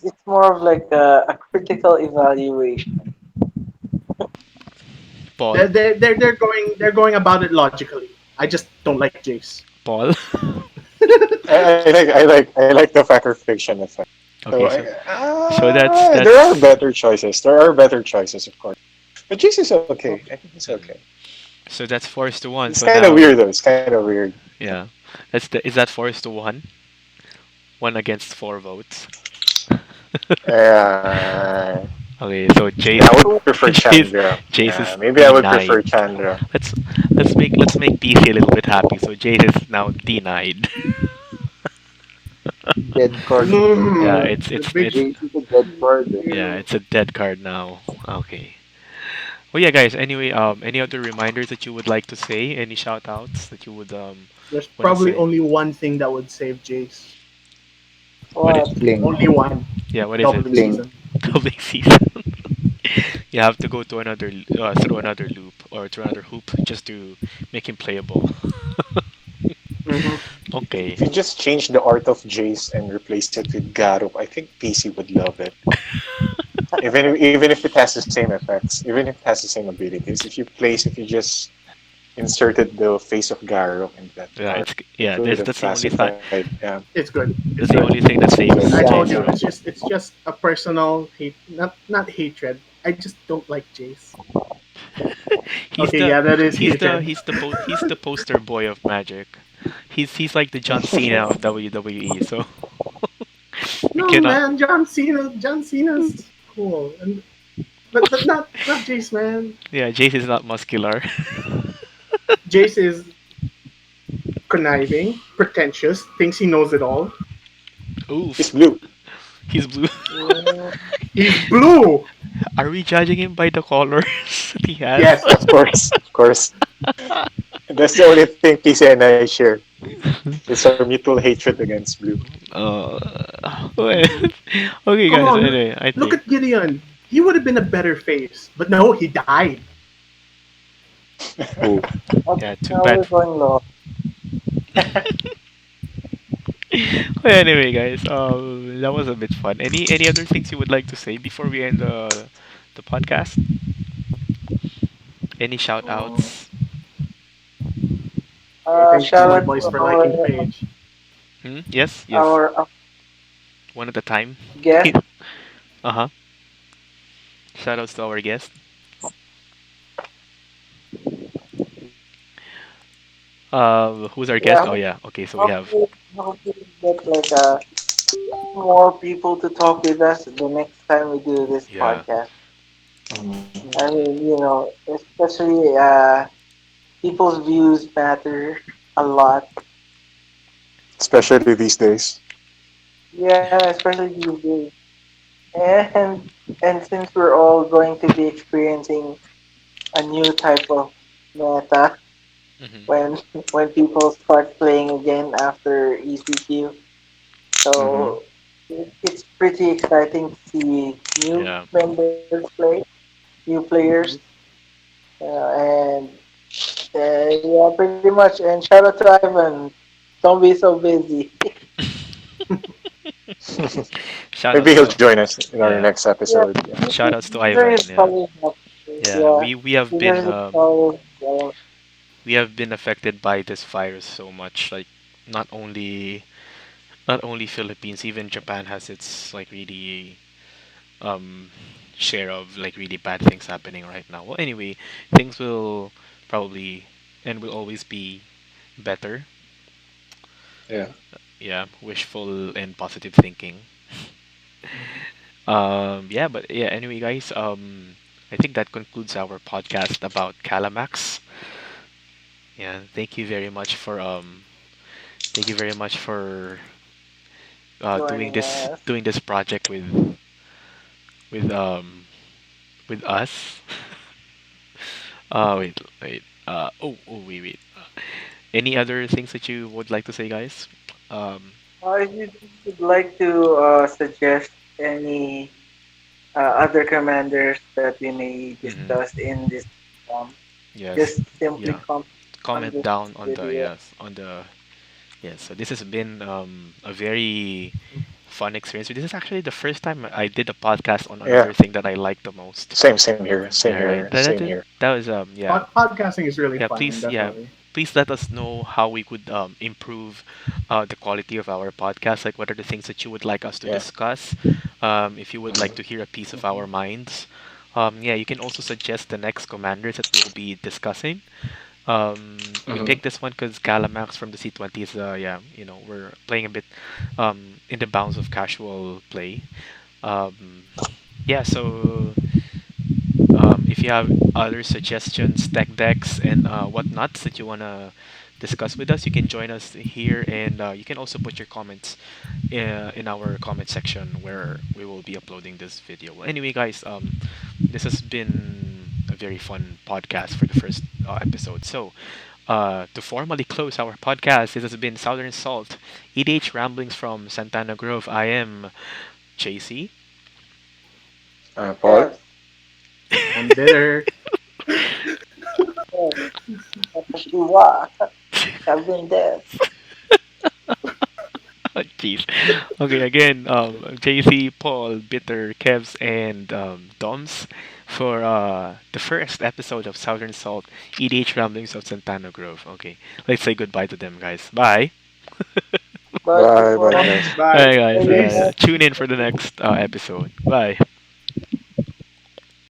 D: It's more of like a critical evaluation.
A: Paul?
C: they're going about it logically. I just don't like Jace.
A: Paul?
B: I like the fact or fiction effect. So
A: Okay, so that's
B: there are
A: that's
B: better choices. There are better choices, of course. But Jace is okay. I think he's okay.
A: mhm. So that's 4-1.
B: It's
A: So
B: kind of
A: now,
B: weird though. It's kind of weird.
A: yeah, is that 4-1? One against four votes.
B: Uh,
A: Okay, so
B: yeah, I would
A: Jace,
B: prefer
A: Jace,
B: Chandra.
A: Jace
B: Yeah,
A: is
B: maybe I would prefer
A: denied.
B: Chandra.
A: Let's let's make PC a little bit happy. So Jace is now denied.
E: Dead card.
A: Yeah,
C: The big
E: Jace is a dead card.
A: yeah,
C: you.
A: it's a dead card now. Okay. Well, yeah, guys. Anyway, any other reminders that you would like to say? Any shout outs that you would
C: There's
A: want to
C: probably
A: say?
C: only one thing that would save Jace.
A: What is?
D: What?
E: Fling.
C: Only one.
A: Yeah, what is it?
C: Doubling
E: Fling.
C: season.
A: Doubling season. You have to go to another through another loop or through another hoop just to make him playable.
C: Hmm.
A: Okay.
B: If you just change the art of Jace and replace it with Garuk, I think PC would love it. Even if it has the same effects, even if it has the same abilities, if you just inserted the face of Garuk in that
A: Yeah,
B: art,
A: it's
B: it
A: yeah.
B: would have
A: That's the only thing.
B: pacified. Yeah,
C: It's good.
A: That's
C: It's
A: the
C: good.
A: only thing that
B: it's good.
A: saves
C: I
B: Yeah,
C: told
B: it's
C: you,
A: Jace.
B: good.
C: it's just a personal hate, not hatred. I just don't like Jace.
A: he's
C: Okay,
A: the
C: yeah, that is hatred.
A: he's the poster boy of Magic. He's like the John Cena of WWE. So we
C: No
A: cannot.
C: man, John Cena's cool, and but not Jace, man.
A: Yeah, Jace is not muscular.
C: Jace is conniving, pretentious, thinks he knows it all.
B: He's
A: Oof,
B: blue.
A: he's blue.
D: Mm,
C: He's blue.
A: Are we judging him by the colors that he has?
C: Yes.
B: Of course, of course. That's the only thing PC and I share. It's our mutual hatred against blue.
A: Wait. Okay,
C: Come
A: guys.
C: on,
A: Anyway, I
C: look
A: think
C: at Gideon. He would have been a better face, but no, he died.
E: Oh,
A: yeah. Too
D: now we're
A: bad.
D: going low.
A: Well, anyway, guys. That was a bit fun. Any other things you would like to say before we end the podcast? Any shout outs?
C: Okay, thank you,
D: Shout
C: my
D: out
C: boys,
D: to
C: for liking the page.
A: Hmm? Yes. Yes.
D: our
A: One at a time.
D: guest.
A: Uh huh. Shout outs to our guest. Who's our guest?
D: Yeah,
A: Oh yeah. Okay, so we have.
D: hopefully get like more people to talk with us the next time we do this
A: Yeah.
D: podcast.
B: Mm.
D: I mean, especially people's views matter a lot.
B: Especially these days.
D: Yeah, especially these days. And and since we're all going to be experiencing a new type of meta
A: Hmm.
D: when when people start playing again after ECQ,
A: Hmm.
D: so it's pretty exciting to see new
A: Yeah.
D: members play, new players,
C: Mhm.
D: and yeah, pretty much. And shout out to Ivan. Don't be so busy.
B: Maybe
A: Shoutouts
B: he'll
A: to
B: join us in our
A: yeah,
B: next
D: Yeah,
B: episode. Yeah.
A: shoutouts to
D: dinner
A: Ivan.
D: is
A: Yeah,
D: coming up.
A: yeah.
D: Yeah,
A: We have
D: dinner
A: been
D: is coming. Yeah.
A: we have been affected by this virus so much. Like not only not only Philippines, even Japan has its like really um share of like really bad things happening right now. Well, anyway, things will probably and will always be better.
B: Yeah.
A: Yeah, wishful and positive thinking. Yeah, but yeah, anyway, guys, I think that concludes our podcast about Kalamax. Yeah, thank you very much for
D: Joining us.
A: doing this project with with us. Wait. Wait. Any other things that you would like to say, guys? Um,
D: If you would like to suggest any other commanders that we may
A: mhm.
D: discuss in this um,
A: Yes,
D: just simply
A: yeah.
D: comment on
A: Comment
D: this
A: down on the
D: video.
A: yes on the yes. So this has been a very fun experience. This is actually the first time I did a podcast on
B: Yeah.
A: another thing that I like the most.
B: Same here. Same
A: Yeah, right.
B: here. Same here.
A: That was yeah.
C: Podcasting is really
A: Yeah,
C: fun,
A: please, yeah,
C: definitely.
A: please let us know how we could improve the quality of our podcast. Like, what are the things that you would like us to
B: Yeah.
A: discuss? If you would like to hear a piece of our minds, yeah, you can also suggest the next commanders that we'll be discussing. We
B: Hmm.
A: picked this one because Kalamax from the C20 is, yeah, we're playing a bit in the bounds of casual play. Um, yeah, so if you have other suggestions, tech decks, and whatnots that you want to discuss with us, you can join us here, and you can also put your comments in our comment section where we will be uploading this video. Well, anyway, guys, this has been a very fun podcast for the first episode. So, to formally close our podcast, this has been Southern Salt, EDH Ramblings from Santana Grove. I am JC.
B: Paul.
D: Yes.
C: I'm bitter.
D: Yes. Kapag I've been there.
A: Oh, jeez. Okay, again, JC, Paul, Bitter, Kevs, and Doms for the first episode of Southern Salt EDH Ramblings of Santana Grove. Okay, let's say goodbye to them, guys. Bye.
D: Bye,
B: Bye. Bye,
D: everyone.
B: guys.
C: Bye.
A: Bye, guys.
C: Peace.
A: Tune in for the next episode. Bye.